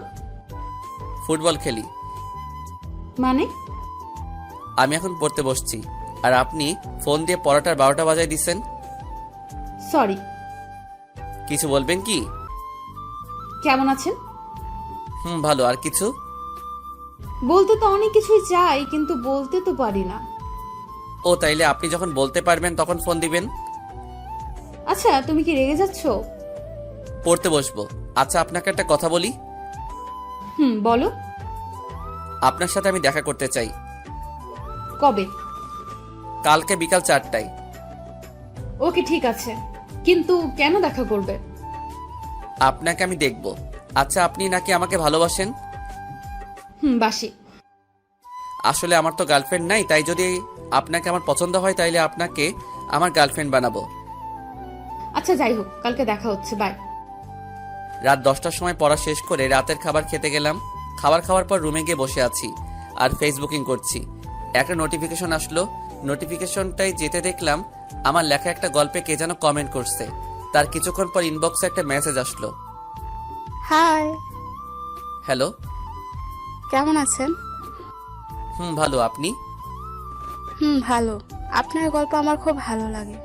ফুটবল খেলি। মানে? আমি এখন পড়তে বসছি, আর আপনি ফোন দিয়ে পড়াটার 12টা বাজায় দিচ্ছেন। সরি। কিছু বলবেন কি? কেমন আছেন? ভালো। আর কিছু? বলতে তো অনেক কিছুই চাই, কিন্তু বলতে তো পারি না। ও, তাইলে আপনি যখন বলতে পারবেন তখন ফোন দিবেন। আচ্ছা, তুমি কি রেগে যাচ্ছো? পড়তে বসবো। আচ্ছা, আপনাকে একটা কথা বলি। বলো। আপনার সাথে আমি দেখা করতে চাই। কবে? কালকে বিকাল 4টায়। ওকে, ঠিক আছে, কিন্তু কেন দেখা করবে? আপনাকে আমি দেখব। আচ্ছা, আপনি নাকি আমাকে ভালোবাসেন? বাসি। আসলে আমার তো গার্লফ্রেন্ড নাই, তাই যদি আপনাকে আমার পছন্দ হয় তাইলে আপনাকে আমার গার্লফ্রেন্ড বানাবো। আচ্ছা যাই হোক, কালকে দেখা হচ্ছে, বাই। রাত 10টার সময় পড়া শেষ করে রাতের খাবার খেতে গেলাম। খাবার খাওয়ার পর রুমে গিয়ে বসে আছি আর ফেসবুকিং করছি। একটা নোটিফিকেশন আসলো। নোটিফিকেশনটাই যেতে দেখলাম আমার লেখা একটা গল্পে কে যেন কমেন্ট করছে। তার কিছুক্ষণ পর ইনবক্সে একটা মেসেজ আসলো। হাই। হ্যালো। কেমন আছেন? ভালো। আপনি? ভালো। আপনার গল্প আমার খুব ভালো লাগে।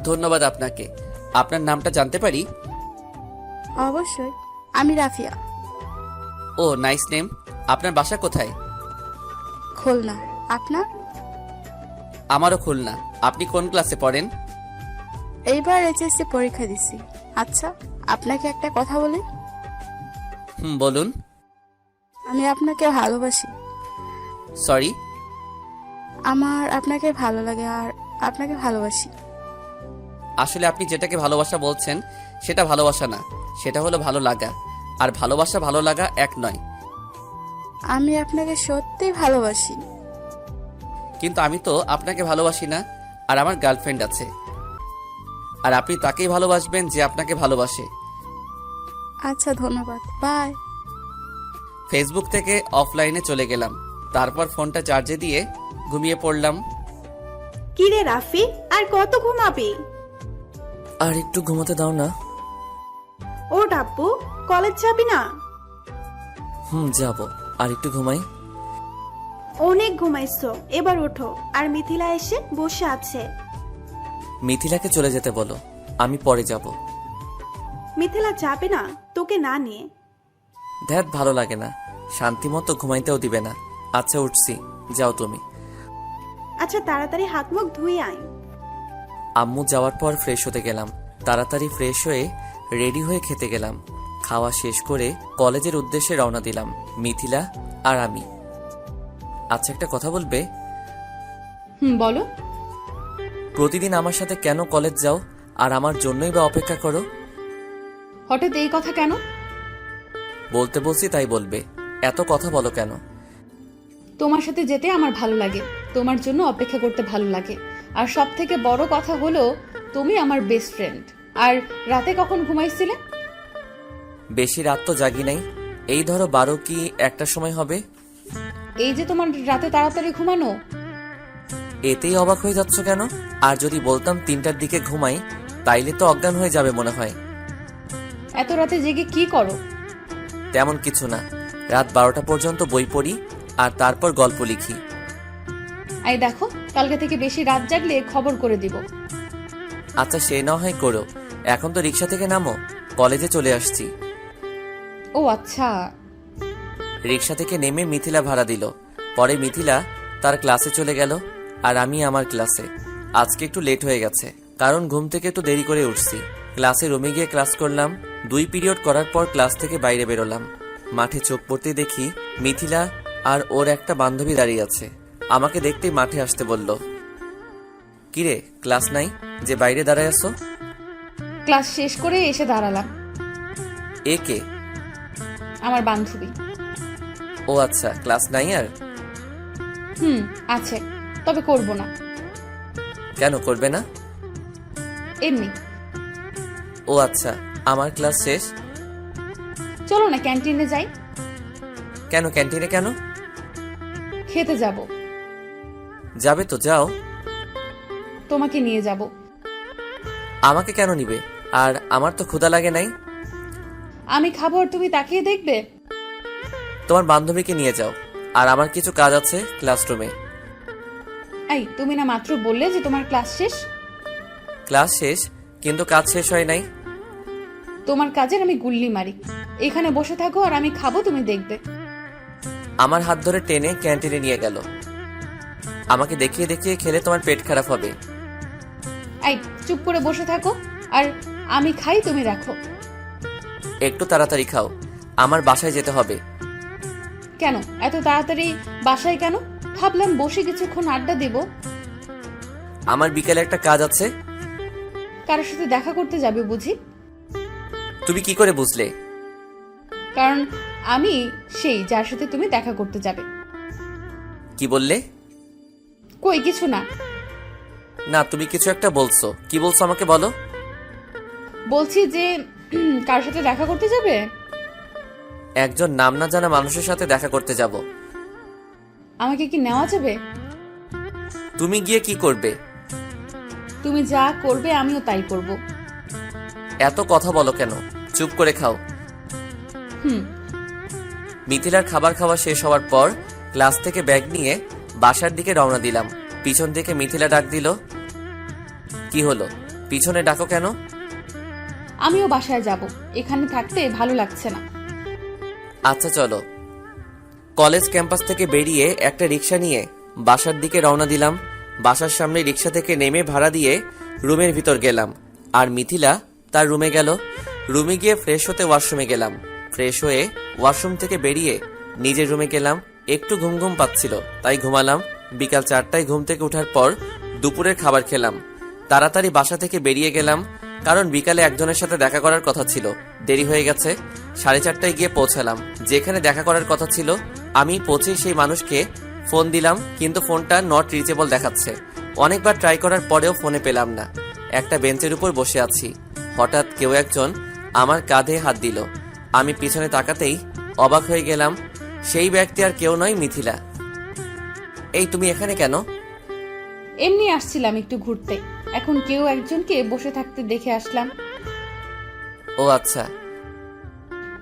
ধন্যবাদ আপনাকে। আপনার নামটা জানতে পারি? অবশ্যই, আমি রাফিয়া। ও, নাইস নেম। আপনার বাসা কোথায়? খুলনা। আপনার? আমারও খুলনা। আপনি কোন ক্লাসে পড়েন? এইবার এইচএসসি পরীক্ষা দিছি। আচ্ছা, আপনাকে একটা কথা বলি। বলুন। আমি আপনাকে ভালোবাসি। সরি? আমার আপনাকে ভালো লাগে আর আপনাকে ভালোবাসি। আসলে আপনি যেটাকে ভালোবাসা বলছেন সেটা ভালোবাসা না, সেটা হলো ভালো লাগা। আর ভালোবাসা ভালো লাগা এক নয়। আমি আপনাকে সত্যিই ভালোবাসি। কিন্তু আমি তো আপনাকে ভালোবাসি না, আর আমার গার্লফ্রেন্ড আছে। আর আপনি তাকেই ভালোবাসবেন যে আপনাকে ভালোবাসে। আচ্ছা, ধন্যবাদ, বাই। ফেসবুক থেকে অফলাইনে চলে গেলাম। তারপর ফোনটা চার্জে দিয়ে ঘুমিয়ে পড়লাম। কি রে রাফি, আর কত ঘুমাবি? আর একটু ঘুমাতে দাও না। ও ডাব্বু, কলেজ যাবি না? যাব, আর একটু ঘুমাই। অনেক ঘুমাইছো, এবার ওঠো। আর মিথিলা এসে বসে আছে। মিথিলাকে চলে যেতে বলো, আমি পরে যাব। মিথিলা যাবে না তোকে না নিয়ে। ধ্যাত, ভালো লাগে না, শান্তি মতো ঘুমাইতেও দিবে না। আচ্ছা উঠছি, যাও তুমি। আচ্ছা তাড়াতাড়ি হাত মুখ ধুয়ে আয়। আম্মু যাওয়ার পর ফ্রেশ হতে গেলাম। তাড়াতাড়ি ফ্রেশ হয়ে রেডি হয়ে খেতে গেলাম। খাওয়া শেষ করে কলেজের উদ্দেশ্যে রওনা দিলাম, মিথিলা আর আমি। আচ্ছা, একটা কথা বলবে? বলো। প্রতিদিন আমার সাথে কেন কলেজ যাও, আর আমার জন্যই বা অপেক্ষা করো? হঠাৎ এই কথা কেন? বলতে বলছি তাই বলবে, এত কথা বলো কেন? তোমার সাথে যেতে আমার ভালো লাগে, তোমার জন্য অপেক্ষা করতে ভালো লাগে। আর সব থেকে বড় কথা হলো তুমি আমার বেস্ট ফ্রেন্ড। আর রাতে কখন ঘুমাইছিলে? বেশি রাত তো জাগি নাই, এই ধরো 12 কি 1টার সময় হবে। এই যে তোমার রাতে তাড়াতাড়ি ঘুমানো। এতেই অবাক হয়ে যাচ্ছ কেন? আর যদি বলতাম 3টার দিকে ঘুমাই, তাইলে তো অজ্ঞান হয়ে যাবে মনে হয়। এত রাতে জেগে কি করো? তেমন কিছু না, রাত 12টা পর্যন্ত বই পড়ি আর তারপর গল্প লিখি। এই দেখো, কালকে থেকে বেশি রাত জাগলে খবর করে দিব। আচ্ছা, সে না হয় করো, এখন তো রিক্সা থেকে নামো, কলেজে চলে আসছি। ও আচ্ছা। রিক্সা থেকে নেমে মিথিলা ভাড়া দিল। পরে মিথিলা তার ক্লাসে চলে গেল, আর আমি আমার ক্লাসে। আজকে একটু লেট হয়ে গেছে, কারণ ঘুম থেকে একটু দেরি করে উঠছি। ক্লাসে রুমে গিয়ে ক্লাস করলাম। 2 পিরিয়ড করার পর ক্লাস থেকে বাইরে বেরোলাম। মাঠে চোখ পড়তে দেখি মিথিলা আর ওর একটা বান্ধবী দাঁড়িয়ে আছে। আমাকে দেখতেই মাঠে আসতে বলল। কিরে, ক্লাস নাই যে বাইরে দাঁড়ায় আছো? ক্লাস শেষ করে এসে দাঁড়ালাম। এ কে? আমার বান্ধবী। ও আচ্ছা, ক্লাস নাই আর? আছে, তবে করব না। কেন করবে না? এমনি। ও আচ্ছা, আমার ক্লাস শেষ। চলো না ক্যান্টিনে যাই। কেন ক্যান্টিনে কেন? খেতে যাব। যাবে তো যাও। তোমাকে নিয়ে যাব। আমাকে কেন নিবে? আর আমার তো ক্ষুধা লাগে নাই। আমি খাবো আর তুমি তাকিয়ে দেখবে? তোমার বান্ধবীকে নিয়ে যাও, আর আমার কিছু কাজ আছে ক্লাসরুমে। এই, তুমি না মাত্র বললে যে তোমার ক্লাস শেষ? ক্লাস শেষ, কিন্তু কাজ শেষ হয় নাই। তোমার কাজের আমি গুল্লি মারি। এখানে বসে থাকো আর আমি খাবো, তুমি দেখবে। আমার হাত ধরে টেনে ক্যান্টিনে নিয়ে গেল। আমাকে দেখিয়ে দেখিয়ে খেলে তোমার পেট খারাপ হবে। এই, চুপ করে বসে থাকো আর আমি খাই, তুমি রাখো। একটু তাড়াতাড়ি খাও, আমার বাসায় যেতে হবে। কেন এত তাড়াতাড়ি বাসায় কেন? ভাবলাম বসে কিছুক্ষণ আড্ডা দেব। আমার বিকেলে একটা কাজ আছে। কারোর সাথে দেখা করতে যাবে বুঝি? তুমি কি করে বুঝলে? কারণ আমি সেই যার সাথে তুমি দেখা করতে যাবে। কি বললে? কই কিছু না। না, তুমি কিছু একটা বলছো। কি বলছো আমাকে বলো। বলছি যে কার সাথে দেখা করতে যাবে? একজন নাম না জানা মানুষের সাথে দেখা করতে যাব। আমাকে কি নেওয়া যাবে? তুমি গিয়ে কি করবে? তুমি যা করবে আমিও তাই করব। এত কথা বলো কেন? চুপ করে খাও। মিথিলার খাবার খাওয়া শেষ হওয়ার পর ক্লাস থেকে ব্যাগ নিয়ে বাসার দিকে রওনা দিলাম। পিছন থেকে মিথিলা ডাক দিল। কি হলো, পিছনে ডাকো কেন? আমিও বাসায় যাব, এখানে থাকতে ভালো লাগছে না। আচ্ছা চলো। কলেজ ক্যাম্পাস থেকে বেরিয়ে একটা রিক্সা নিয়ে বাসার দিকে রওনা দিলাম। বাসার সামনে রিক্সা থেকে নেমে ভাড়া দিয়ে রুমের ভিতর গেলাম, আর মিথিলা তার রুমে গেল। রুমে গিয়ে ফ্রেশ হতে ওয়াশরুমে গেলাম। ফ্রেশ হয়ে ওয়াশরুম থেকে বেরিয়ে নিজের রুমে গেলাম। একটু ঘুম ঘুম পাচ্ছিল, তাই ঘুমালাম। বিকাল 4টায় ঘুম থেকে ওঠার পর দুপুরের খাবার খেলাম। তাড়াতাড়ি বাসা থেকে বেরিয়ে গেলাম, কারণ বিকালে একজনের সাথে দেখা করার কথা ছিল। দেরি হয়ে গেছে। 4:30টায় গিয়ে পৌঁছালাম যেখানে দেখা করার কথা ছিল। আমি পৌঁছেই সেই মানুষকে ফোন দিলাম, কিন্তু ফোনটা নট রিচেবল দেখাচ্ছে। অনেকবার ট্রাই করার পরেও ফোনে পেলাম না। একটা বেঞ্চের উপর বসে আছি, হঠাৎ কেউ একজন আমার কাঁধে হাত দিল। আমি পিছনে তাকাতেই অবাক হয়ে গেলাম। সেই ব্যক্তি আর কেউ নয়, মিথিলা। এই তুমি এখানে কেন? এমনি আসছিলাম একটু ঘুরতে, এখন কেউ একজনকে বসে থাকতে দেখে আসলাম। ও আচ্ছা।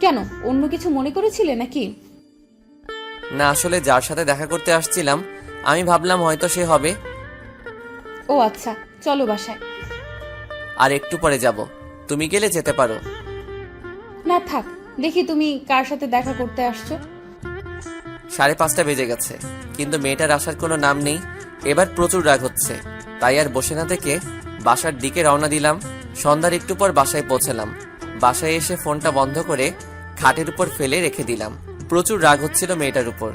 কেন, অন্য কিছু মনে করেছিলে নাকি? না, আসলে যার সাথে দেখা করতে আসছিলাম আমি ভাবলাম হয়তো সে হবে। ও আচ্ছা, চলো বাসায়। আর একটু পরে যাব, তুমি গেলে যেতে পারো। না থাক, দেখি তুমি কার সাথে দেখা করতে আসছো। 5:30 বেজে গেছে, কিন্তু মেয়েটার আসার কোনো নাম নেই। এবার প্রচুর রাগ হচ্ছে, তাই আর বসে না থেকে বাসার দিকে রওনা দিলাম। সন্ধ্যার একটু পর বাসায় পৌঁছালাম। বাসায় এসে ফোনটা বন্ধ করে খাটের উপর ফেলে রেখে দিলাম। প্রচুর রাগ হচ্ছিল মেয়েটার উপর।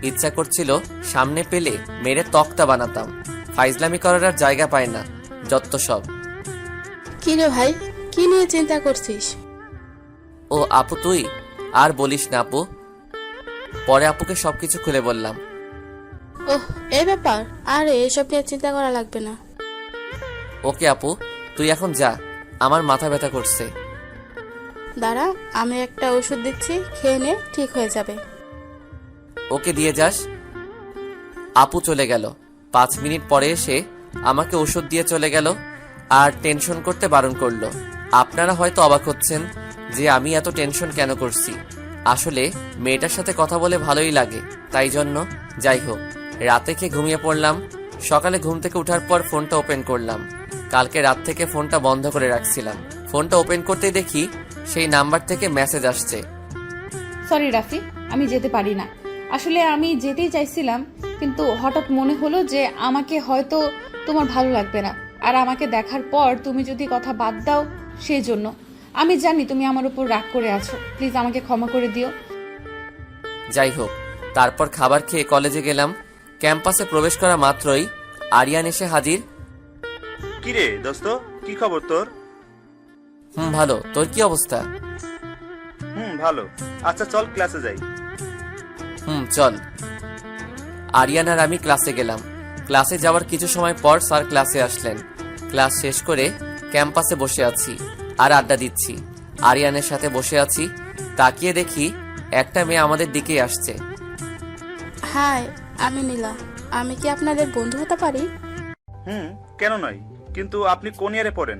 ইচ্ছা করছিল সামনে পেলে মেরে তক্তা বানাতাম। ফাইজলামি করার আর জায়গা পায় না, যত সব। কি রে ভাই, কি নিয়ে চিন্তা করছিস? ও আপু তুই? আর বলিস না আপু। পরে আপুকে সবকিছু খুলে বললাম। ওহ, এই ব্যাপার? আরে এসব নিয়ে চিন্তা করা লাগবে না। ওকে আপু, তুই এখন যা, আমার মাথা ব্যথা করছে। দাঁড়া, আমি একটা ওষুধ দিচ্ছি, খেয়ে নে, ঠিক হয়ে যাবে। ওকে দিয়ে যাস। আপু চলে গেল। 5 মিনিট পরে এসে আমাকে ওষুধ দিয়ে চলে গেল আর টেনশন করতে বারণ করলো। আপনারা হয়তো অবাক হচ্ছেন যে আমি এত টেনশন কেন করছি। আসলে মেয়েটার সাথে কথা বলে ভালোই লাগে, তাই জন্য। যাই হোক, রাতে খেয়ে ঘুমিয়ে পড়লাম। সকালে ঘুম থেকে ওঠার পর ফোনটা ওপেন করলাম। কালকে রাত থেকে ফোনটা বন্ধ করে রাখছিলাম। ফোনটা ওপেন করতেই দেখি সেই নাম্বার থেকে মেসেজ আসছে। সরি রাফি, আমি যেতে পারি না। আসলে আমি যেতেই চাইছিলাম, কিন্তু হঠাৎ মনে হলো যে আমাকে হয়তো তোমার ভালো লাগবে না, আর আমাকে দেখার পর তুমি যদি কথা বাদ দাও সেই জন্য। আমি জানি তুমি আমার উপর রাগ করে আছো, প্লিজ আমাকে ক্ষমা করে দিও। যাই হোক, তারপর খাবার খেয়ে কলেজে গেলাম। ক্যাম্পাসে প্রবেশ করা মাত্রই আরিয়ান এসে হাজির। কিরে দোস্ত, কি খবর তোর? ভালো, তোর কি অবস্থা? ভালো। আচ্ছা চল ক্লাসে যাই। চল। আরিয়ান আর আমি ক্লাসে গেলাম। ক্লাসে যাওয়ার কিছু সময় পর স্যার ক্লাসে আসলেন। ক্লাস শেষ করে ক্যাম্পাসে বসে আছি আর আড্ডা দিচ্ছি। আরিয়ানের সাথে বসে আছি, তাকিয়ে দেখি একটা মেয়ে আমাদের দিকেই আসছে। হাই, আমি নীলা। আমি কি আপনাদের বন্ধু হতে পারি? কেন নয়, কিন্তু আপনি কোন ইয়ারে পড়েন?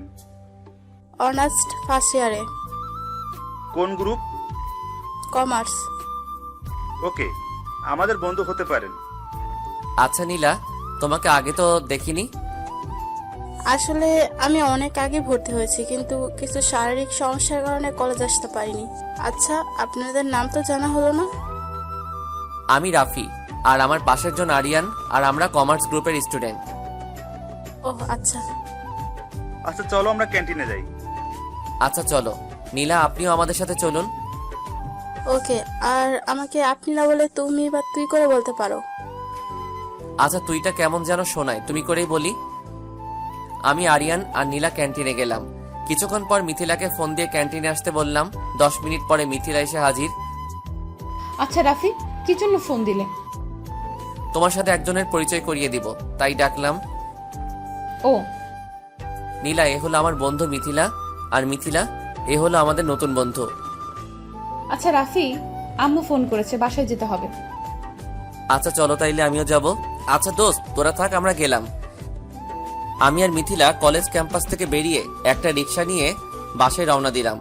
অনার্স ফার্স্ট ইয়ারে, কোন গ্রুপ? কমার্স। ওকে, আমাদের বন্ধু হতে পারেন। আচ্ছা নীলা, তোমাকে আগে তো দেখিনি। আসলে আমি অনেক আগে ভর্তি হয়েছি, কিন্তু কিছু শারীরিক সমস্যার কারণে কলেজ আসতে পারিনি। আচ্ছা, আপনাদের নাম তো জানা হলো না। আমি রাফি, আর আমার পাশের জন আরিয়ান, আর আমরা কমার্স গ্রুপের স্টুডেন্ট। ওহ আচ্ছা। আচ্ছা চলো আমরা ক্যান্টিনে যাই। আচ্ছা চলো। নীলা, আপনিও আমাদের সাথে চলুন। ওকে, আর আমাকে আপনি না বলে তুমি বা তুই করে বলতে পারো। আচ্ছা, তুইটা কেমন যেন শোনায়, তুমি করেই বলি। আমি আরিয়ান আর নীলা ক্যান্টিনে গেলাম। কিছুক্ষণ পর মিথিলাকে ফোন দিয়ে ক্যান্টিনে আসতে বললাম। 10 মিনিট পরে মিথিলা এসে হাজির। আচ্ছা রাফি, কি জন্য ফোন দিলে? তোমার সাথে একজনের পরিচয় করিয়ে দিব, তাই ডাকলাম। ও নীলা, এ হলো আমার বন্ধু মিথিলা, আর মিথিলা, এ হলো আমাদের নতুন বন্ধু। আচ্ছা রাফি, আম্মু ফোন করেছে, বাসায় যেতে হবে। আচ্ছা চলো, তাইলে আমিও যাব। আচ্ছা দোস্ত, তোরা থাক, আমরা গেলাম। আমি আর মিথিলা কলেজ ক্যাম্পাস থেকে বেরিয়ে একটা রিক্সা নিয়ে বাসায় রওনা দিলাম।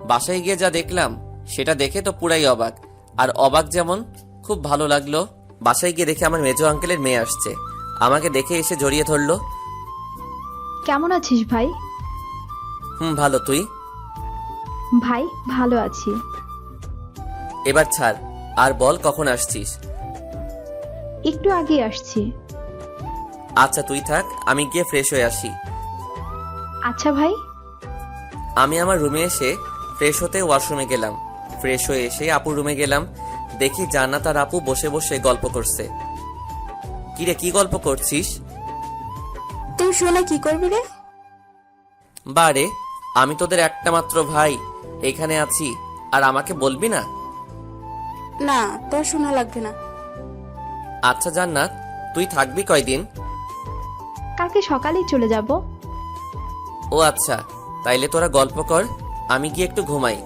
বাসায় গিয়ে যা দেখলাম সেটা দেখে তো পুরাই অবাক। আর অবাক যেমন খুব ভালো লাগলো। বাসায় গিয়ে দেখে আমার মেজো আঙ্কেলের মেয়ে আসছে। আমাকে দেখে এসে জড়িয়ে ধরলো। কেমন আছিস ভাই? ভালো, তুই? ভাই ভালো আছি। এবার ছাড়, আর বল কখন আসছিস? একটু আগে আসছি। আচ্ছা তুই থাক, আমি গিয়ে ফ্রেশ হয়ে আসি। আচ্ছা ভাই। আমি আমার রুমে এসে ফ্রেশ হতে ওয়াশরুমে গেলাম। ফ্রেশ হয়ে এসে আপুর রুমে গেলাম। দেখি জান্নাত আর আপু বসে বসে গল্প করছে। কিরে, কি গল্প করছিস? তুই শুনে কি করবি রে? বারে, আমি তোদের একটা মাত্র ভাই, এখানে আছি আর আমাকে বলবি না? না, তোর শোনা লাগবে না। আচ্ছা জান্নাত, তুই থাকবি কয়দিন? কালকে সকালেই চলে যাব। ও আচ্ছা, তাইলে তোরা গল্প কর, আমি গিয়ে একটু ঘুমাই।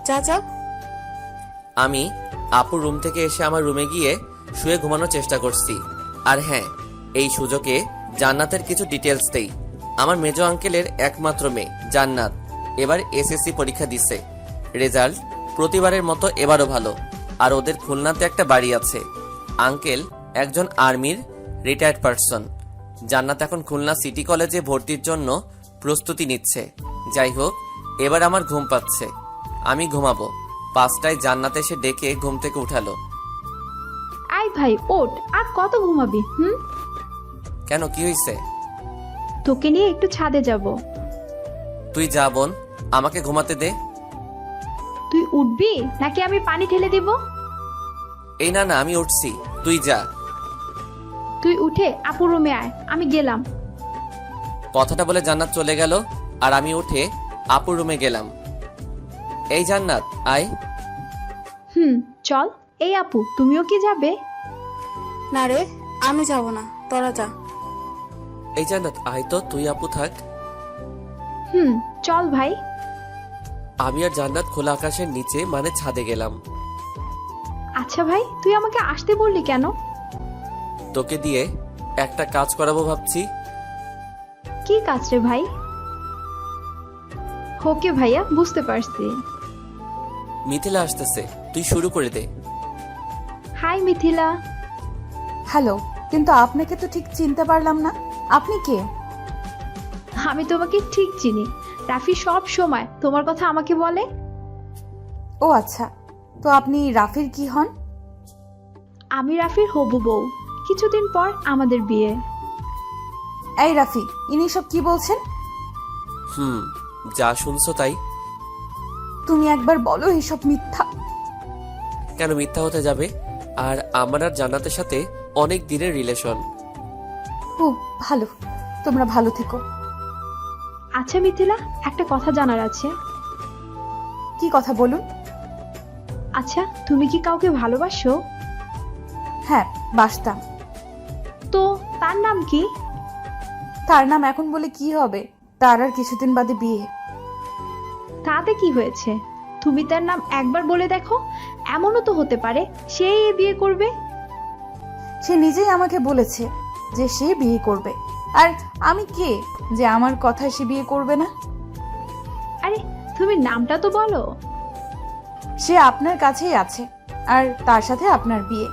যা যা। আমি আপুর রুম থেকে এসে আমার রুমে গিয়ে শুয়ে ঘুমানোর চেষ্টা করছি। আর হ্যাঁ, এই সুযোগে জান্নাতের কিছু ডিটেলস দেই। আমার মেজো আঙ্কেলের একমাত্র মেয়ে জান্নাত এবার এসএসসি পরীক্ষা দিচ্ছে। রেজাল্ট প্রতিবারের মতো এবারও ভালো। আর ওদের খুলনাতে একটা বাড়ি আছে। আঙ্কেল একজন আর্মির রিটায়ার্ড পারসন। জান্নাত এখন খুলনা সিটি কলেজে ভর্তির জন্য প্রস্তুতি নিচ্ছে। যাই হোক, এবার আমার ঘুম পাচ্ছে, আমি ঘুমাবো। 5টায় জান্নাত এসে ডেকে ঘুম থেকে উঠালো। আয় ভাই ওঠ, আর কত ঘুমাবি? কেন, কি হয়েছে? তোকে নিয়ে একটু ছাদে যাব। তুই যা বোন, আমাকে ঘুমাতে দে। তুই উঠবি নাকি আমি পানি ঢেলে দিব? এই না না, আমি উঠছি, তুই যা। তুই উঠে আপুর রুমে আয়, আমি গেলাম। কথাটা বলে জান্নাত চলে গেল আর আমি উঠে আপুর রুমে গেলাম। এই জান্নাত, আয়। চল। এই আপু, তুমিও কি যাবে? না রে, আমি যাব না, তোরা যা। এই জান্নাত, আয় তো, তুই আপু থাক। চল ভাই। আমি আর জান্নাত খোলা আকাশের নিচে মানে ছাদে গেলাম। আচ্ছা ভাই, তুই আমাকে আসতে বললি কেন? তোকে দিয়ে একটা কাজ করাবো ভাবছি। কি কাজ রে ভাই? ওকে ভাইয়া, বুঝতে পারছি। মিথিলা আসতেছে, তুই শুরু করে দে। হাই মিথিলা। হ্যালো, কিন্তু আপনাকে তো ঠিক চিনতে পারলাম না। আপনি কে? আমি তোমাকে ঠিক চিনি। রাফি সব সময় তোমার কথা আমাকে বলে। ও আচ্ছা, তো আপনি রাফির কি হন? আমি রাফির হবু বউ। কিছুদিন পর আমাদের বিয়ে। এই রাফি, ইনি সব কি বলছেন? যা শুনছো তাই। তুমি একবার বলো এসব মিথ্যা। কেন মিথ্যা হতে যাবে? আর আমার আর জান্নাতের সাথে অনেক দিনের রিলেশন। ও ভালো, তোমরা ভালো থেকো। আচ্ছা মিথিলা, একটা কথা জানার আছে। কি কথা বলুন? আচ্ছা, তুমি কি কাউকে ভালোবাসো? হ্যাঁ, বাসতাম। তো তার নাম কি? তার নাম এখন বলে কি হবে? তার আর কিছুদিন বাদে বিয়ে। তাতে কি হয়েছে? তুমি তার নাম একবার বলে দেখো, এমনও তো হতে পারে সেই বিয়ে করবে। সে নিজেই আমাকে বলেছে যে সে বিয়ে করবে। আর আমি কে যে আমার কথায় সে বিয়ে করবে না? আরে তুমি নামটা তো বলো। সে আপনার কাছেই আছে, আর তার সাথে আপনার বিয়ে।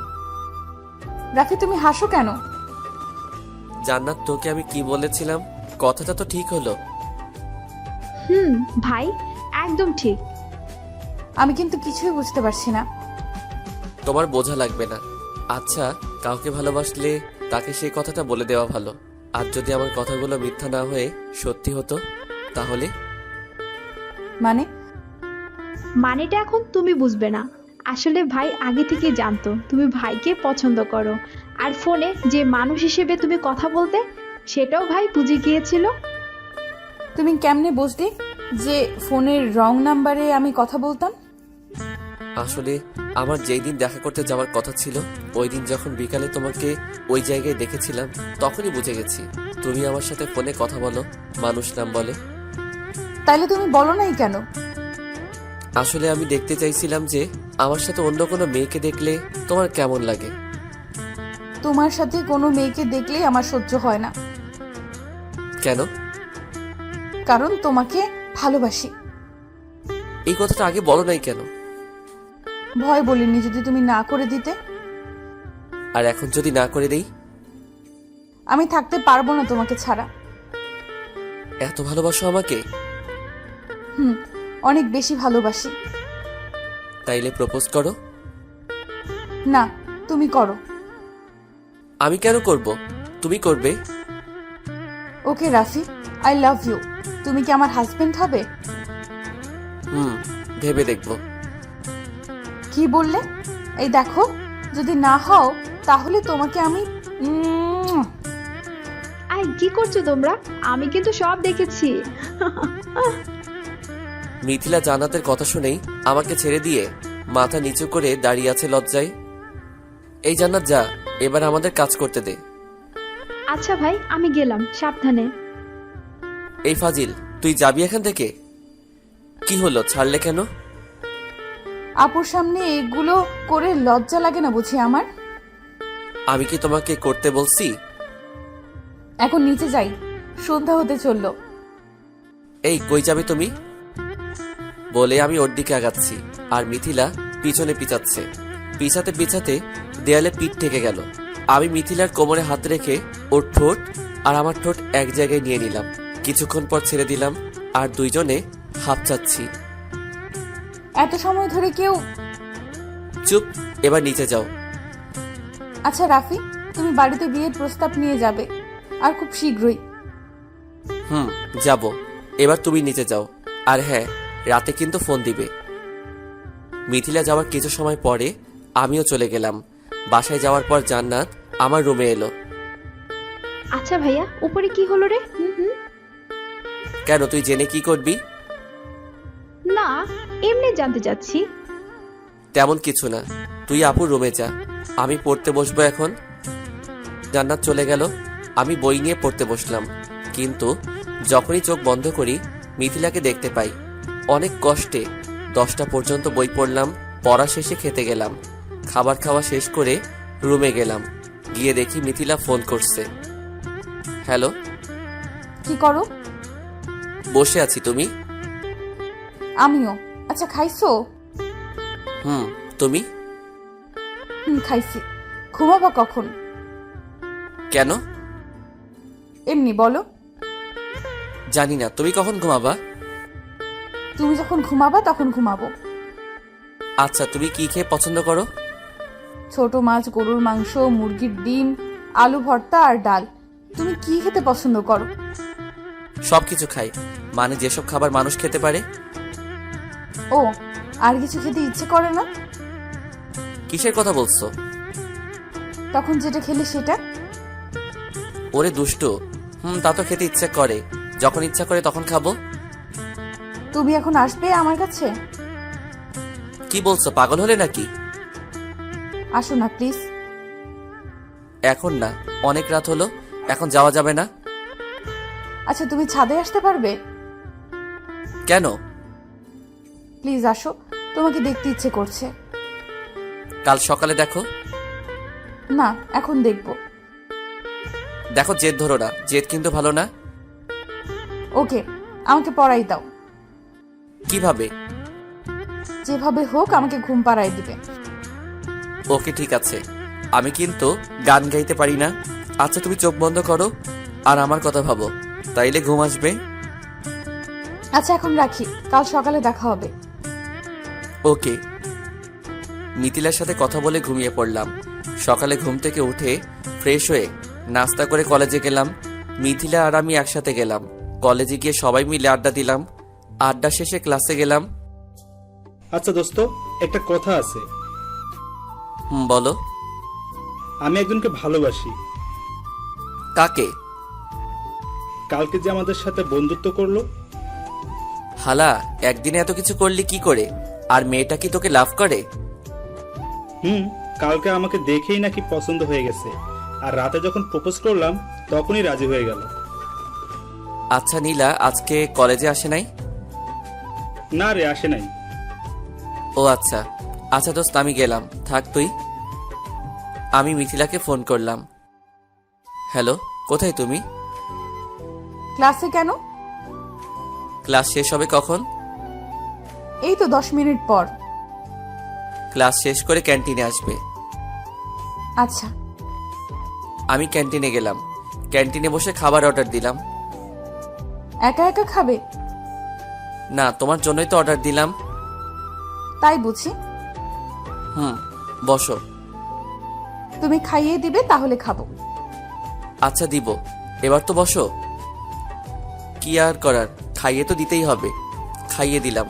রাফি, তুমি হাসো কেন? জান্নাত, তোকে আমি কি বলেছিলাম? কথাটা তো ঠিক হলো। ভাই, একদম ঠিক। আমি কিন্তু কিছুই বুঝতে পারছি না। তোমার বোঝা লাগবে না। আচ্ছা, কাউকে ভালোবাসলে তাকে সেই কথাটা বলে দেওয়া ভালো। আর যদি আমার কথাগুলো মিথ্যা না হয়ে সত্যি হতো, তাহলে? মানেটা এখন তুমি বুঝবে না। আসলে ভাই আগে থেকে জানতো তুমি ভাইকে পছন্দ করো, আর ফোনে যে মানুষ হিসেবে তুমি কথা বলতে সেটাও ভাই বুঝে গিয়েছিল। তুমি কেমনে বুঝলি যে ফোনের রং নাম্বারে আমি কথা বলতাম? আসলে আমার যেই দিন দেখা করতে যাওয়ার কথা ছিল, ওই দিন যখন বিকালে তোমাকে ওই জায়গায় দেখেছিলাম, তখনই বুঝে গেছি তুমি আমার সাথে ফোনে কথা বলো, মানুষ নাম বলে। তাইলে তুমি বলো নাই কেন? আসলে আমি দেখতে চাইছিলাম যে আমার সাথে অন্য কোনো মেয়েকে দেখলে তোমার কেমন লাগে। তোমার সাথে কোনো মেয়েকে দেখলেই আমার সহ্য হয় না। কেন? কারণ তোমাকে ভালোবাসি। এই কথাটা আগে বলো নাই কেন? ভয় বলিনি যদি তুমি না করে দিতে। আর এখন যদি না করে দেই? আমি থাকতে পারবো না তোমাকে ছাড়া। এত ভালোবাসো আমাকে? অনেক বেশি ভালোবাসি। তাইলে প্রপোজ করো। না, তুমি করো। আমি কেন করব? তুমি করবে। ওকে রাফি, আই লাভ ইউ। তুমি কি আমার হাজবেন্ড হবে? ভেবে দেখবো। কি বললে? এই দেখো, যদি না হও তাহলে তোমাকে আমি আয় এই কি করছো তোমরা? আমি কিন্তু সব দেখেছি। মিথিলা জান্নাতের কথা শুনেই আমাকে ছেড়ে দিয়ে মাথা নিচু করে দাঁড়িয়ে আছে লজ্জায়। এই জান্নাত যা, এবার আমাদের কাজ করতে দে। আচ্ছা ভাই, আমি গেলাম, সাবধানে। এই ফাজিল, তুই যাবি এখান থেকে? কি হলো, ছাড়লে কেন? আপুর সামনে এগুলো করে লজ্জা লাগে না বুঝি আমার? আমি কি তোমাকে করতে বলছি? এখন নিচে যাই, সন্ধ্যা হতে চললো। এই কই যাবে তুমি? বলে আমি ওর দিকে আগাচ্ছি আর মিথিলা পিছনে পিছাচ্ছে। পিছাতে পিছাতে দেয়ালে পিঠ ঠেকে গেল। আমি মিথিলার কোমরে হাত রেখে ওর ঠোঁট আর আমার ঠোঁট এক জায়গায় নিয়ে নিলাম। কিছুক্ষণ পর ছেড়ে দিলাম আর দুইজনে হাঁপচাচ্ছি। এত সময় ধরে কেউ... চুপ, এবার নিচে যাও। আচ্ছা রাফি, তুমি বাড়িতে বিয়ের প্রস্তাব নিয়ে যাবে আর খুব শীঘ্রই। যাব। এবার তুমি নিচে যাও। আর হ্যাঁ, রাতে কিন্তু ফোন দিবে। মিথিলা যাওয়ার কিছু সময় পরে আমিও চলে গেলাম। বাসায় যাওয়ার পর জান্নাত আমার রুমে এলো। আচ্ছা ভাইয়া, উপরে কি হলো রে? কেন, তুই জেনে কি করবি? না, এমনি জানতে চাচ্ছি। তেমন কিছু না, তুই আপুর রুমে যা, আমি পড়তে বসবো এখন। জান্নাত চলে গেল। আমি বই নিয়ে পড়তে বসলাম, কিন্তু যখনই চোখ বন্ধ করি মিথিলাকে দেখতে পাই। অনেক কষ্টে 10টা পর্যন্ত বই পড়লাম। পড়া শেষে খেতে গেলাম। খাবার খাওয়া শেষ করে রুমে গেলাম। গিয়ে দেখি মিথিলা ফোন করছে। হ্যালো। কি করো? বসে আছি, তুমি? আমিও। আচ্ছা খাইছো? তুমি? খাইছি। ঘুমাবা কখন? কেন? এমনি বলো। জানি না, তুমি কখন ঘুমাবা? তুমি যখন ঘুমাবা তখন ঘুমাবো। আচ্ছা, তুমি কি খেয়ে পছন্দ করো? ছোট মাছ, গরুর মাংস, মুরগির ডিম, আলু ভর্তা আর ডাল। তুমি কি খেতে পছন্দ করো? সবকিছু খাই, মানে যেসব খাবার মানুষ খেতে পারে। ও, আর কিছু খেতে ইচ্ছে করে না? কিসের কথা বলছো? তখন যেটা খেলে সেটা। ওরে দুষ্টু, তা তো খেতে ইচ্ছে করে, যখন ইচ্ছা করে তখন খাবো। তুমি এখন আসবে আমার কাছে? কি বলছো, পাগল হলে নাকি? আসো না প্লিজ। এখন না, অনেক রাত হলো, এখন যাওয়া যাবে না। আচ্ছা তুমি ছাদে আসতে পারবে? কেন? প্লিজ আসো, তোমাকে দেখতে ইচ্ছে করছে। কাল সকালে দেখো। না, এখন দেখবো। দেখো, জেদ ধরো না, জেদ কিন্তু ভালো না। ওকে, আমাকে পড়াই দাও। কিভাবে? যেভাবে হোক আমাকে ঘুম পাড়াই দিবে। ওকে ঠিক আছে, আমি কিন্তু গান গাইতে পারি না। আচ্ছা তুমি চোখ বন্ধ করো আর আমার কথা ভাবো, তাইলে ঘুম আসবে। আচ্ছা এখন রাখি, কাল সকালে দেখা হবে। ওকে। মিথিলার সাথে কথা বলে ঘুমিয়ে পড়লাম। সকালে ঘুম থেকে উঠে ফ্রেশ হয়ে নাস্তা করে কলেজে গেলাম। মিথিলা আর আমি একসাথে গেলাম। কলেজে গিয়ে সবাই মিলে আড্ডা দিলাম। আড্ডা শেষে ক্লাসে গেলাম। আচ্ছা দোস্ত, একটা কথা আছে। বলো। আমি একজনকে ভালোবাসি। কাকে? কালকে যে আমাদের সাথে বন্ধুত্ব করলো। হালা, একদিনে এত কিছু করলি কি করে? আর মেয়েটা কি তোকে লাভ করে? কালকে আমাকে দেখেই নাকি পছন্দ হয়ে গেছে, আর রাতে যখন প্রপোজ করলাম তখনই রাজি হয়ে গেল। আচ্ছা নীলা আজকে কলেজে আসে নাই? না রে, আসে নাই। ও আচ্ছা। আচ্ছা দোস্ত, আমি গেলাম, থাক তুই। আমি মিথিলাকে ফোন করলাম। হ্যালো, কোথায় তুমি? ক্লাসে কেন? ক্লাস শেষ হবে কখন? এই তো 10 মিনিট পর। ক্লাস শেষ করে ক্যান্টিনে আসবে। আচ্ছা। আমি ক্যান্টিনে গেলাম। ক্যান্টিনে বসে খাবার অর্ডার দিলাম। একা একা খাবে? না, তোমার জন্যই তো অর্ডার দিলাম। তাই বুঝি। বসো। তুমি খাইয়ে দিবে তাহলে খাবো। আচ্ছা দিব, এবার তো বসো। কি আর করার, খাইয়ে তো দিতেই হবে। খাইয়ে দিলাম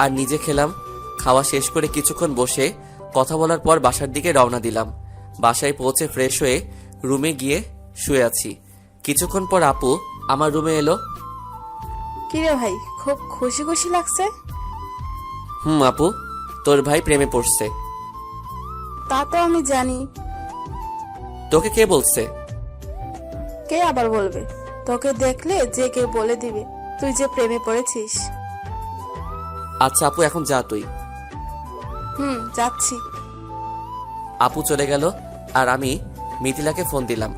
আর নিজে খেলাম। খাওয়া শেষ করে কিছুক্ষণ বসে কথা বলার পর বাসার দিকে রওনা দিলাম। বাসায় পৌঁছে ফ্রেশ হয়ে রুমে গিয়ে শুয়ে আছি। কিছুক্ষণ পর আপু আমার রুমে এলো। কিরে ভাই, খুব খুশি খুশি লাগছে? আপু, তোর ভাই প্রেমে পড়ছে। তা তো আমি জানি। তোকে কে বলছে? কে আবার বলবে? তোকে দেখলে যে কেউ বলে দিবে তুই যে প্রেমে পড়েছিস। আচ্ছা আপু, এখন যা তুই। যাচ্ছি। আপু চলে গেল আর আমি মিথিলাকে ফোন দিলাম।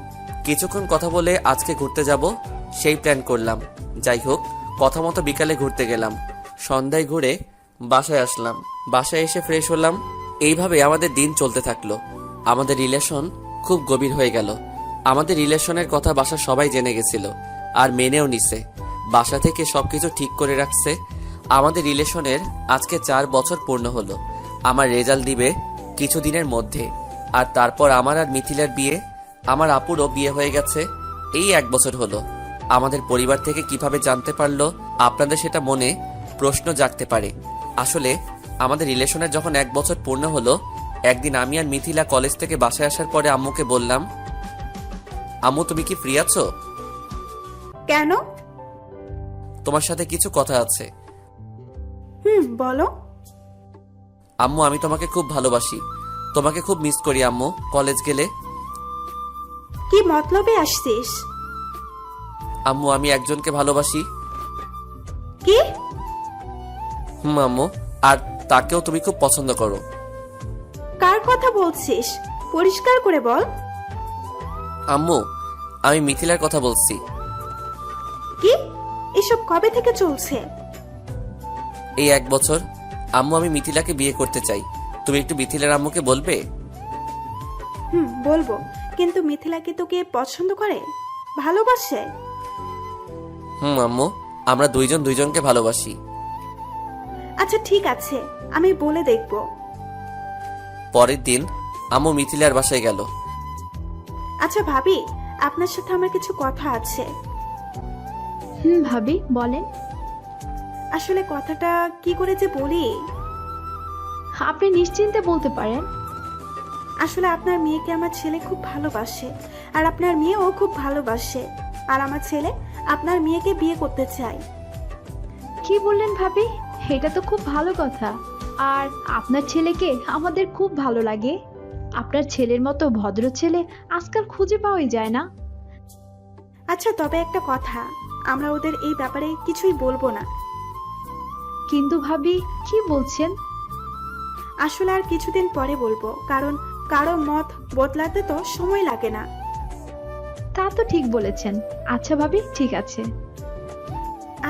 কিছুক্ষণ কথা বলে আজকে ঘুরতে যাব সেই প্ল্যান করলাম। যাই হোক, কথা মতো বিকালে ঘুরতে গেলাম। সন্ধ্যায় ঘুরে বাসায় আসলাম। বাসায় এসে ফ্রেশ হলাম। এইভাবে আমাদের দিন চলতে থাকলো। আমাদের রিলেশন খুব গভীর হয়ে গেল। আমাদের রিলেশনের কথা বাসা সবাই জেনে গেছিল আর মেনেও নিছে। বাসা থেকে সবকিছু ঠিক করে রাখছে। আমাদের রিলেশনের আজকে 4 বছর পূর্ণ হলো। আমার রেজাল্ট দিবে কিছুদিনের মধ্যে। আর তারপর আমার আর মিথিলার বিয়ে। আমার আপুরও বিয়ে হয়ে গেছে। এই 1 বছর হলো। আমাদের পরিবার থেকে কিভাবে জানতে পারলো, আপনাদের সেটা মনে প্রশ্ন জাগতে পারে। আসলে আমাদের রিলেশনের যখন 1 বছর পূর্ণ হলো, একদিন আমি আর মিথিলা কলেজ থেকে বাসায় আসার পরে আম্মুকে বললাম, আম্মু তুমি কি ফ্রি আছো? কেন? তোমার সাথে কিছু কথা আছে। বলো। আম্মু, আমি তোমাকে খুব ভালোবাসি। তোমাকে খুব মিস করি আম্মু। কলেজ গেলে কি মতলবে আসছিস? আম্মু, আমি একজনকে ভালোবাসি। কি? আম্মু, আর তাকেও তুমি খুব পছন্দ করো। কার কথা বলছিস? পরিষ্কার করে বল। আম্মু, আমি মিথিলার কথা বলছি। কি? এসব কবে থেকে চলছে? এই 1 বছর। আম্মু, আমি মিথিলাকে বিয়ে করতে চাই। তুমি একটু মিথিলার আম্মুকে বলবে? বলবো, কিন্তু মিথিলা কি তোকে পছন্দ করে, ভালোবাসে? আম্মু, আমরা দুইজন দুইজনকে ভালোবাসি। আচ্ছা ঠিক আছে, আমি বলে দেখব। পরের দিন আম্মু মিথিলার বাসায় গেল। আচ্ছা ভাবি, আপনার সাথে আমার কিছু কথা আছে। ভাবি বলেন। আসলে কথাটা কি করে যে বলি। আপনি নিশ্চিন্তে বলতে পারেন। আসলে আপনার মেয়েকে আমার ছেলে খুব ভালোবাসে, আর আপনার মেয়েও খুব ভালোবাসে, আর আমার ছেলে আপনার মেয়েকে বিয়ে করতে চায়। কি বললেন ভাবি? এটা তো খুব ভালো কথা। আর আপনার ছেলেকে আমাদের খুব ভালো লাগে। আপনার ছেলের মতো ভদ্র ছেলে আজকাল খুঁজে পাওয়াই যায় না। আচ্ছা তবে একটা কথা, আমরা ওদের এই ব্যাপারে কিছুই বলবো না। কিন্তু ভাবি কি বলছেন? আসলে আর কিছুদিন পরে বলবো, কারণ কারো মত বদলাতে তো সময় লাগে না। তা তো ঠিক বলেছেন। আচ্ছা ভাবি, ঠিক আছে।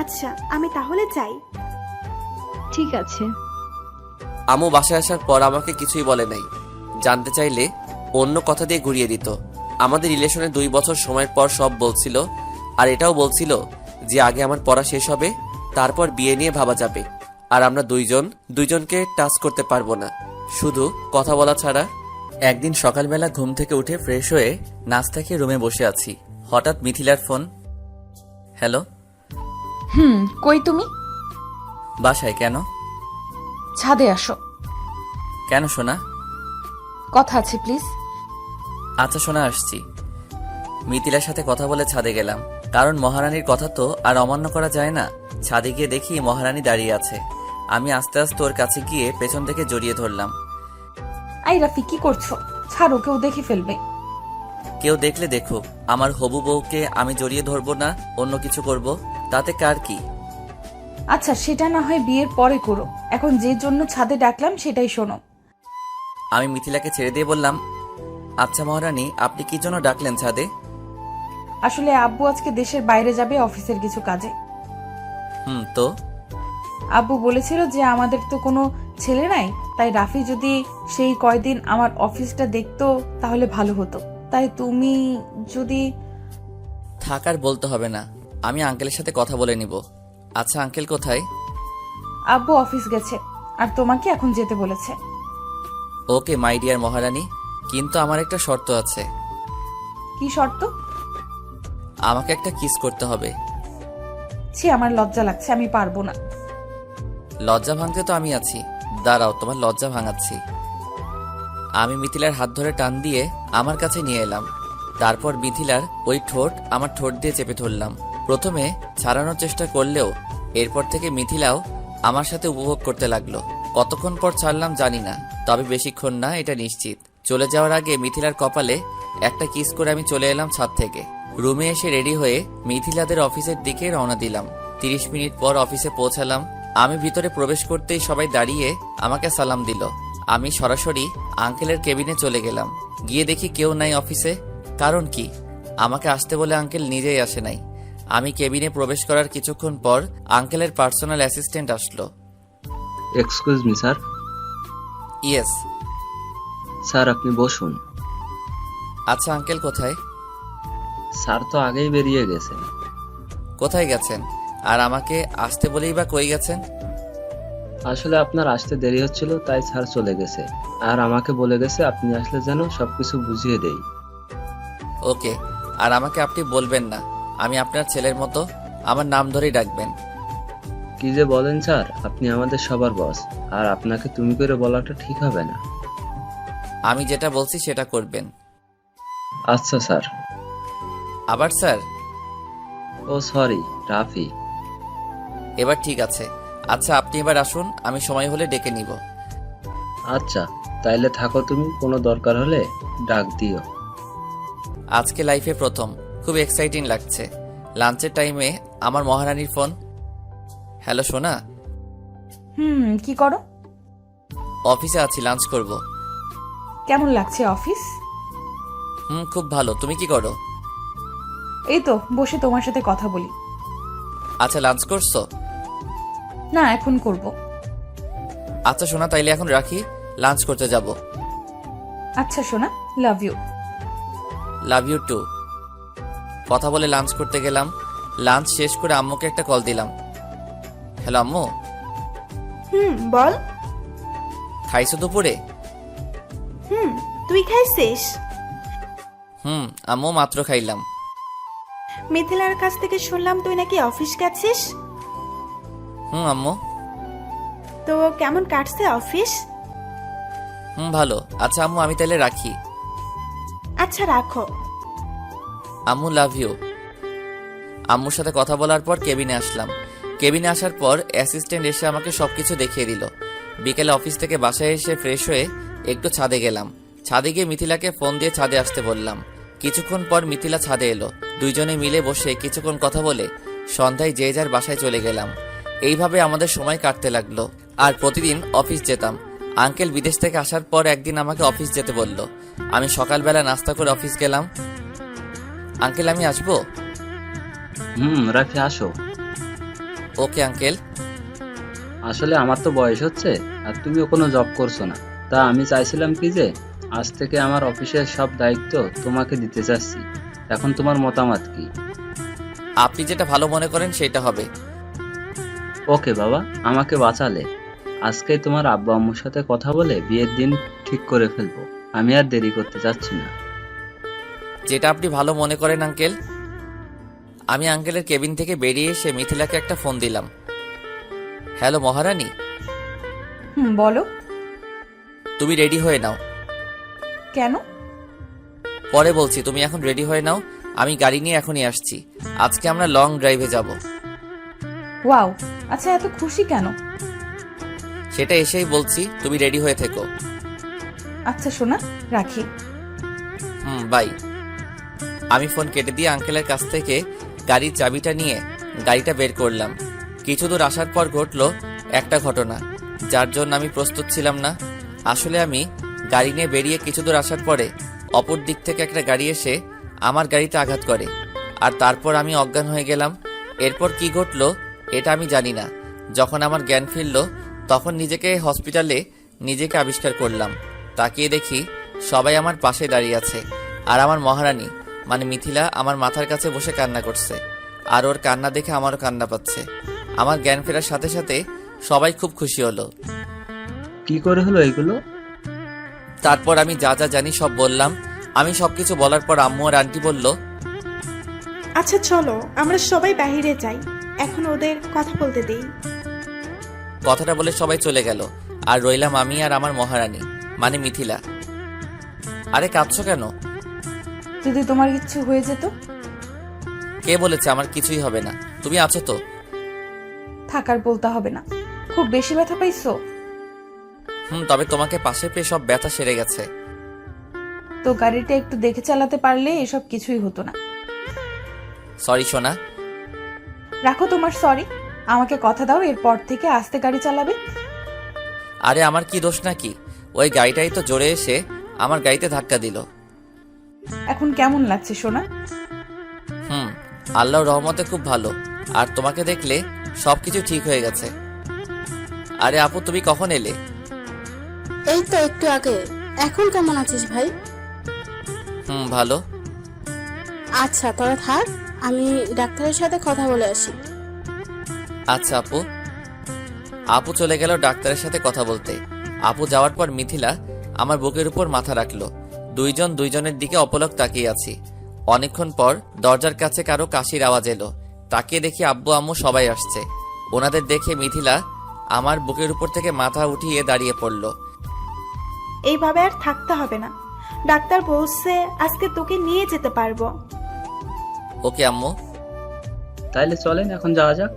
আচ্ছা আমি তাহলে যাই। ঠিক আছে। আম্মু বাসায় আসার পর আমাকে কিছুই বলে নাই। জানতে চাইলে অন্য কথা দিয়ে ঘুরিয়ে দিত। আমাদের রিলেশনে 2 বছর সময়ের পর সব বলছিল। আর এটাও বলছিল যে আগে আমার পড়া শেষ হবে, তারপর বিয়ে নিয়ে ভাবা যাবে। আর আমরা দুইজনকে টাচ করতে পারবো না, শুধু কথা বলা ছাড়া। একদিন সকালবেলা ঘুম থেকে উঠে ফ্রেশ হয়ে নাস্তা খেয়ে রুমে বসে আছি। হঠাৎ মিথিলার ফোন। হ্যালো। কই তুমি? বাসায়। কেন? ছাদে আসো। কেন সোনা? কথা আছে প্লিজ। আচ্ছা সোনা, আসছি। মিথিলার সাথে কথা বলে ছাদে গেলাম, কারণ মহারানীর কথা তো আর অমান্য করা যায় না। ছাদে গিয়ে দেখি মহারানী দাঁড়িয়ে আছে। আমি আস্তে আস্তে ওর কাছে গিয়ে পেছন থেকে জড়িয়ে ধরলাম। আই রাফি, কি করছো? ছাড়ো, কেউ দেখে ফেলবে। কেউ দেখলে দেখুক, আমার হবু বউকে আমি জড়িয়ে ধরবো না অন্য কিছু করব, তাতে কার কি? আচ্ছা সেটা না হয় বিয়ের পরে করো, এখন যে জন্য ছাদে ডাকলাম সেটাই শোনো। আমি মিথিলাকে ছেড়ে দিয়ে বললাম, আচ্ছা মহারানী, আপনি কি জন্য ডাকলেন ছাদে? আসলে আব্বু আজকে দেশের বাইরে যাবে অফিসের কিছু কাজে। তো আব্বু বলেছিল যে আমাদের তো কোনো ছেলে নাই, তাই রাফি যদি সেই কয়দিন আমার অফিসটা দেখতো তাহলে ভালো হতো। তাই তুমি যদি। থাকার বলতে হবে না, আমি আঙ্কেলের সাথে কথা বলে নিব। আচ্ছা আঙ্কেল কোথায়? আব্বু অফিস গেছে, আর তোমাকে এখন যেতে বলেছে। ওকে মাই ডিয়ার মহারানী, কিন্তু আমার একটা শর্ত আছে। কি শর্ত? আমাকে একটা কিস করতে হবে। ছি, আমার লজ্জা লাগছে, আমি পারবো না। লজ্জা ভাঙতে তো আমি আছি, দাঁড়াও তোমার লজ্জা ভাঙাচ্ছি। আমি মিথিলার হাত ধরে টান দিয়ে আমার কাছে নিয়ে এলাম। তারপর মিথিলার ওই ঠোঁট আমার ঠোঁট দিয়ে চেপে ধরলাম। প্রথমে ছাড়ানোর চেষ্টা করলেও এরপর থেকে মিথিলাও আমার সাথে উপভোগ করতে লাগলো। কতক্ষণ পর ছাড়লাম জানি না, তবে বেশিক্ষণ না এটা নিশ্চিত। চলে যাওয়ার আগে মিথিলার কপালে একটা কিস করে আমি চলে এলাম ছাদ থেকে। রুমে এসে রেডি হয়ে মিথিলাদের অফিসের দিকে রওনা দিলাম। 30 মিনিট পর অফিসে পৌঁছালাম। আমি ভিতরে প্রবেশ করতেই সবাই দাঁড়িয়ে আমাকে সালাম দিল। আমি সরাসরি আঙ্কেলের কেবিনে চলে গেলাম। গিয়ে দেখি কেউ নাই অফিসে। কারণ কি? আমাকে আসতে বলে আঙ্কেল নিজেই আসে নাই। আমি কেবিনে প্রবেশ করার কিছুক্ষণ পর আঙ্কেলের পার্সোনাল অ্যাসিস্ট্যান্ট আসলো। Excuse me sir. Yes. Sir আপনি বসুন। আচ্ছা আঙ্কেল কোথায়? স্যার তো আগেই বেরিয়ে গেছেন। কোথায় গেছেন? আর আমাকে আসতে বলেই বা কই গেছেন? আসলে আপনার আসতে দেরি হচ্ছিল, তাই স্যার চলে গেছে। আর আমাকে বলে গেছে আপনি আসলে যেন সবকিছু বুঝিয়ে দেই। ওকে। আর আমাকে আপনি বলবেন না, আমি আপনার ছেলের মতো, আমার নাম ধরেই ডাকবেন। কি যে বলেন স্যার, আপনি আমাদের সবার বস, আর আপনাকে তুমি করে বলাটা ঠিক হবে না। আমি যেটা বলছি সেটা করবেন। আচ্ছা স্যার। আবার স্যার? ও সরি, রাফি। এবার ঠিক আছে। আচ্ছা আপনি এবার আসুন, আমি সময় হলে ডেকে নিব। আচ্ছা তাইলে থাকো তুমি, কোনো দরকার হলে ডাক দিও। আজকে লাইফে প্রথম, খুব এক্সাইটিং লাগছে। লাঞ্চের টাইমে আমার মহারানীর ফোন। হ্যালো সোনা। কি করো? অফিসে আছি, লাঞ্চ করব। কেমন লাগছে অফিস? খুব ভালো। তুমি কি করো? এই তো বসে তোমার সাথে কথা বলি। আচ্ছা লাঞ্চ করছো? না, এখন করব। আচ্ছা সোনা, তাইলে এখন রাখি, লাঞ্চ করতে যাব। আচ্ছা সোনা, love you. Love you too. কথা বলে লাঞ্চ করতে গেলাম। লাঞ্চ শেষ করে আম্মুকে একটা কল দিলাম। হ্যালো আম্মু। বল। খাইছো দুপুরে? তুই খাইছিস? আম্মু মাত্র খাইলাম। মিথিলার কাছ থেকে শুনলাম তুই নাকি অফিস গেছিস। আম্মু। তো কেমন কাটছে অফিস? ভালো। আচ্ছা আম্মু আমি তাহলে রাখি। আচ্ছা রাখো। আম্মু লাভ ইউ। আম্মুর সাথে কথা বলার পর কেবিনে আসলাম। কেবিনে আসার পর অ্যাসিস্ট্যান্ট এসে আমাকে সবকিছু দেখিয়ে দিল। বিকেলে অফিস থেকে বাসায় এসে ফ্রেশ হয়ে একটু ছাদে গেলাম। ছাদে গিয়ে মিথিলাকে ফোন দিয়ে ছাদে আসতে বললাম। কিছুক্ষণ পর মিথিলা ছাদে এলো। দুইজনে মিলে বসে কিছুক্ষণ কথা বলে সন্ধ্যায় যে যার বাসায় চলে গেলাম। এইভাবে আমাদের সময় কাটতে লাগলো। আর প্রতিদিন অফিস যেতাম। আঙ্কেল বিদেশ থেকে আসার পর একদিন আমাকে অফিস যেতে বলল। আমি সকালবেলা নাস্তা করে অফিস গেলাম। আঙ্কেল আমি আসবো? রাফি আসো। Okay uncle. আসলে আমার তো বয়স হচ্ছে, আর তুমিও কোনো জব করছো না। তা আমি চাইছিলাম কি যে আজ থেকে আমার অফিসের সব দায়িত্ব তোমাকে দিতে চাচ্ছি। এখন তোমার মতামত কি? আপনি যেটা ভালো মনে করেন সেটা হবে। ওকে বাবা, আমাকে বাঁচালে। আজকে তোমার আব্বা আম্মুর সাথে কথা বলে বিয়ের দিন ঠিক করে ফেলবো। আমি আর দেরি করতে চাচ্ছি না। যেটা আপনি ভালো মনে করেন আঙ্কেল। আমি আঙ্কেলের কেবিন থেকে বেরিয়ে এসে মিথিলাকে একটা ফোন দিলাম। হ্যালো মহারানী। বলো। তুমি রেডি হয়ে নাও। কেন? পরে বলছি, তুমি এখন রেডি হয়ে নাও। আমি গাড়ি নিয়ে এখনই আসছি। আজকে আমরা লং ড্রাইভে যাব। ওয়াও, আচ্ছা এত খুশি কেন? সেটা এসেই বলছি, তুমি রেডি হয়ে থেকো। আচ্ছা সোনা, রাখি। বাই। আমি ফোন কেটে দিয়ে আঙ্কেলের কাছ থেকে গাড়ির চাবিটা নিয়ে গাড়িটা বের করলাম। কিছু দূর আসার পর ঘটলো একটা ঘটনা, যার জন্য আমি প্রস্তুত ছিলাম না। আসলে আমি গাড়ি নিয়ে বেরিয়ে কিছু দূর আসার পরে অপর দিক থেকে একটা গাড়ি এসে আমার গাড়িতে আঘাত করে, আর তারপর আমি অজ্ঞান হয়ে গেলাম। এরপর কি ঘটলো এটা আমি জানি না। যখন আমার জ্ঞান ফিরল তখন নিজেকে হসপিটালে নিজেকে আবিষ্কার করলাম। তাকিয়ে দেখি সবাই আমার পাশে দাঁড়িয়ে আছে, আর আমার মহারানী মানে মিথিলা আমার মাথার কাছে বসে কান্না করছে। আর ওর কান্না দেখে আমারও কান্না পাচ্ছে। আমার জ্ঞান ফেরার সাথে সাথে সবাই খুব খুশি হলো। কি করে হলো এগুলো? তারপর আমি যা যা জানি সব বললাম। আমি সবকিছু বলার পর আম্মু আর আন্টি বলল, আচ্ছা চলো আমরা সবাই বাইরে যাই, এখন ওদের কথা বলতে দেই। কথাটা বলে সবাই চলে গেল, আর রইলাম আমি আর আমার মহারানী মানে মিথিলা। আরে কাঁদছো কেন? যদি তোমার কিছু হয়ে যেত? কে বলেছে আমার কিছুই হবে না? তুমি আছো তো? থাকার বলতে হবে না। খুব বেশি ব্যথা পাইছো? তবে তোমাকে পাশে পেয়ে সব ব্যথা সেরে গেছে। তো গাড়িটা একটু দেখে চালাতে পারলে এসব কিছুই হতো না। সরি সোনা। রাখো তোমার সরি, আমাকে কথা দাও এরপর থেকে আস্তে গাড়ি চালাবে। আরে আমার কি দোষ নাকি? ওই গাড়িটাই তো জোরে এসে আমার গাড়িতে ধাক্কা দিল। এখন কেমন লাগছে সোনা? আল্লাহর রহমতে খুব ভালো। আর তোমাকে দেখলে সবকিছু ঠিক হয়ে গেছে। আরে আপু, তুমি কখন এলে? এই তো একটু আগে। এখন কেমন আছিস ভাই? ভালো। আচ্ছা তোরা থাক, আমি ডাক্তারের সাথে কথা বলে আসি। আচ্ছা আপু। আপু চলে গেল ডাক্তারের সাথে কথা বলতে। আপু যাওয়ার পর মিথিলা আমার বুকের উপর মাথা রাখলো। দুইজন দুইজনের দিকে অপলক তাকিয়ে আছি। অনেকক্ষণ পর দরজার কাছে কারো কাশির আওয়াজ এলো। তাকিয়ে দেখি আব্বু আম্মু সবাই আসছে। ওনাদের দেখে মিথিলা আমার বুকের উপর থেকে মাথা উঠিয়ে দাঁড়িয়ে পড়ল। এইভাবে আর থাকতে হবে না, ডাক্তার বলছে আজকে তোকে নিয়ে যেতে পারবো। ওকে আম্মু। তাইলে চলেন এখন যাওয়া যাক।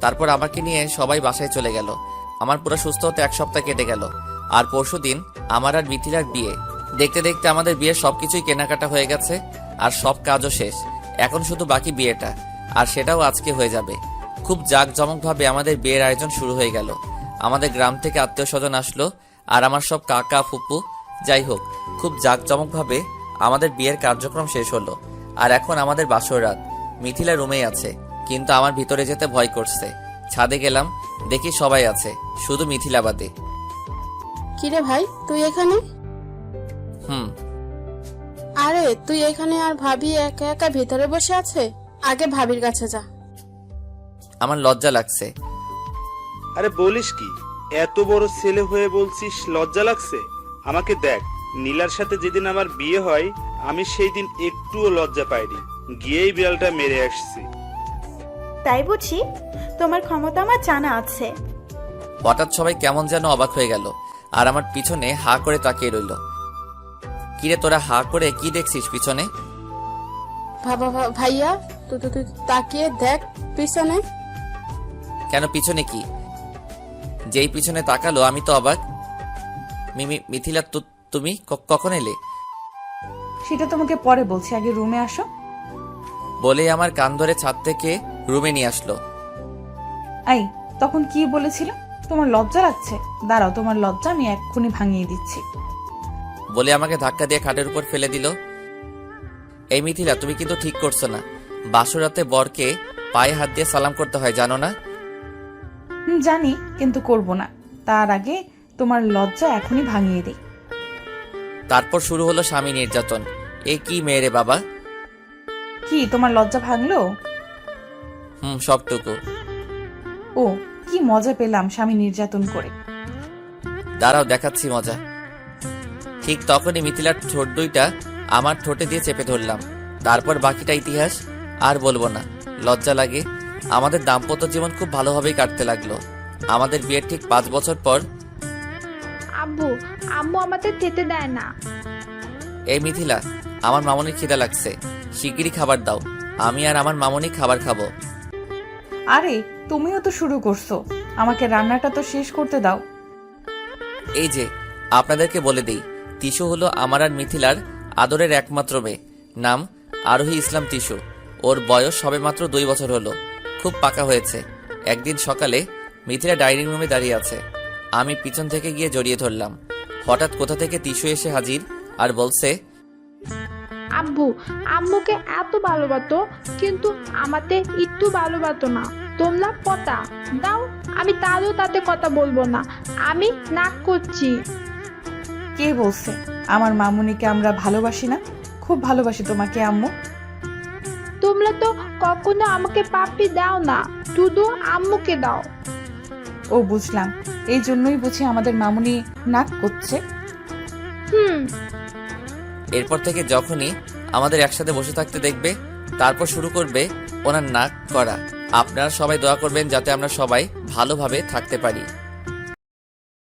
তারপর আমাকে নিয়ে সবাই বাসায় চলে গেল। আমার পুরো সুস্থ হতে 1 সপ্তাহ কেটে গেল। আর পরশুদিন আমার আর মিথিলার বিয়ে। দেখতে দেখতে আমাদের বিয়ের সবকিছুই কেনাকাটা হয়ে গেছে, আর সব কাজও শেষ। এখন শুধু বাকি বিয়েটা, আর সেটাও আজকে হয়ে যাবে। খুব জাঁকজমকভাবে আমাদের বিয়ের আয়োজন শুরু হয়ে গেল। আমাদের গ্রাম থেকে আত্মীয় স্বজন আসলো, আর আমার সব কাকা ফুপু। যাই হোক, খুব জাঁকজমকভাবে আমাদের বিয়ের কার্যক্রম শেষ হলো। আর এখন আমাদের বাসর রাত। মিথিলা রুমেই আছে, কিন্তু আমার ভিতরে যেতে ভয় করছে। ছাদে গেলাম, দেখি সবাই আছে, শুধু মিথিলা বাদে। কিরে ভাই, তুই এখানে? হুম। আরে তুই এখানে আর ভাবি একা একা ভিতরে বসে আছে? আগে ভাবির কাছে যা। আমার লজ্জা লাগছে। আরে বলিস কি, এত বড় ছেলে হয়ে বলছিস লজ্জা লাগছে? আমাকে দেখ, নীলার সাথে যেদিন আমার বিয়ে হয় আমি সেই দিন একটুও লজ্জা পাইনি, গিয়েই বিড়ালটা মেরে আসছি। তাই বুঝি? তোমার ক্ষমতা আমার জানা আছে। হঠাৎ সবাই কেমন যেন অবাক হয়ে গেল, আর আমার পিছনে হা করে তাকিয়ে রইল। কিরে তোরা হা করে কি দেখছিস পিছনে? ভাইয়া তুই তাকিয়ে দেখ পিছনে। কেন, পিছনে কি? যেই পিছনে তাকালো আমি তো অবাক। মিথিলা, তুমি কখন এলে? সেটা তোমাকে পরে বলছি, আগে রুমে আসো। বলে আমার কান ধরে ছাদ থেকে রুমে নিয়ে আসলো। এই, তখন কি বলেছিল? তোমার লজ্জা লাগছে? দাঁড়াও, তোমার লজ্জা আমি এক্ষুনি ভাঙিয়ে দিচ্ছি। বলে আমাকে ধাক্কা দিয়ে খাটের উপর ফেলে দিল। এই মিথিলা, তুমি কিন্তু ঠিক করছো না। বাসরাতে বরকে পায়ে হাত দিয়ে সালাম করতে হয়, জানো না? জানি, কিন্তু করব না। তার আগে তোমার লজ্জা এখনই ভাঙিয়ে দিই। তারপর শুরু হলো স্বামী নির্যাতন। এ কি মেয়ে রে বাবা! কি তোমার লজ্জা ভাঙলো? সবটুকু। ও, কি মজা পেলাম স্বামী নির্যাতন করে। দাঁড়াও, দেখাচ্ছি মজা। ঠিক তখনই মিথিলার ঠোঁট দুইটা আমার ঠোঁটে দিয়ে চেপে ধরলাম। তারপর বাকিটা ইতিহাস, আর বলবো না, লজ্জা লাগে। আমাদের দাম্পত্য জীবন খুব ভালোভাবেই কাটতে লাগলো। আমাদের বিয়ের ঠিক 5 বছর পর আম্মু আমাদের খেতে দেয় না। এই মিথিলা, আমার মামনির খিদা লাগছে, শিগগিরই খাবার দাও। আমি আর আমার মামনি খাবার খাবো। আরে তুমিও তো শুরু করছো, আমাকে রান্নাটা তো শেষ করতে দাও। এই যে, আপনাদেরকে বলে দেই, তিশু হলো আমার আর মিথিলার আদরের একমাত্র মেয়ে। নাম আরোহী ইসলাম তিশু। ওর বয়স সবেমাত্র 2 বছর হলো, খুব পাকা হয়েছে। একদিন সকালে মিথিলা ডাইনিং রুমে দাঁড়িয়ে আছে, আমি পিছন থেকে গিয়ে জড়িয়ে ধরলাম। হঠাৎ কোথা থেকে তিশু এসে হাজির আর বলছে, আম্মুকে এত ভালোবাসতো, কিন্তু আমাকে একটু ভালোবাসতো না। তোমরা কথা দাও, আমি তাতে কথা বলবো না, আমি নাক করছি। কে বলছে আমার মামুনিকে আমরা ভালোবাসি না? খুব ভালোবাসি তোমাকে আম্মু। তোমরা তো কখনো আমাকে পাপ্পি দাও না, শুধু আম্মুকে দাও। ও, বুঝলাম, এই জন্যই বুঝি আমাদের মামুনি নাক করছে। এরপর থেকে যখনই আমাদের একসাথে বসে থাকতে দেখবে, তারপর শুরু করবে ওনার নাক করা। আপনারা সবাই দোয়া করবেন যাতে আমরা সবাই ভালোভাবে থাকতে পারি।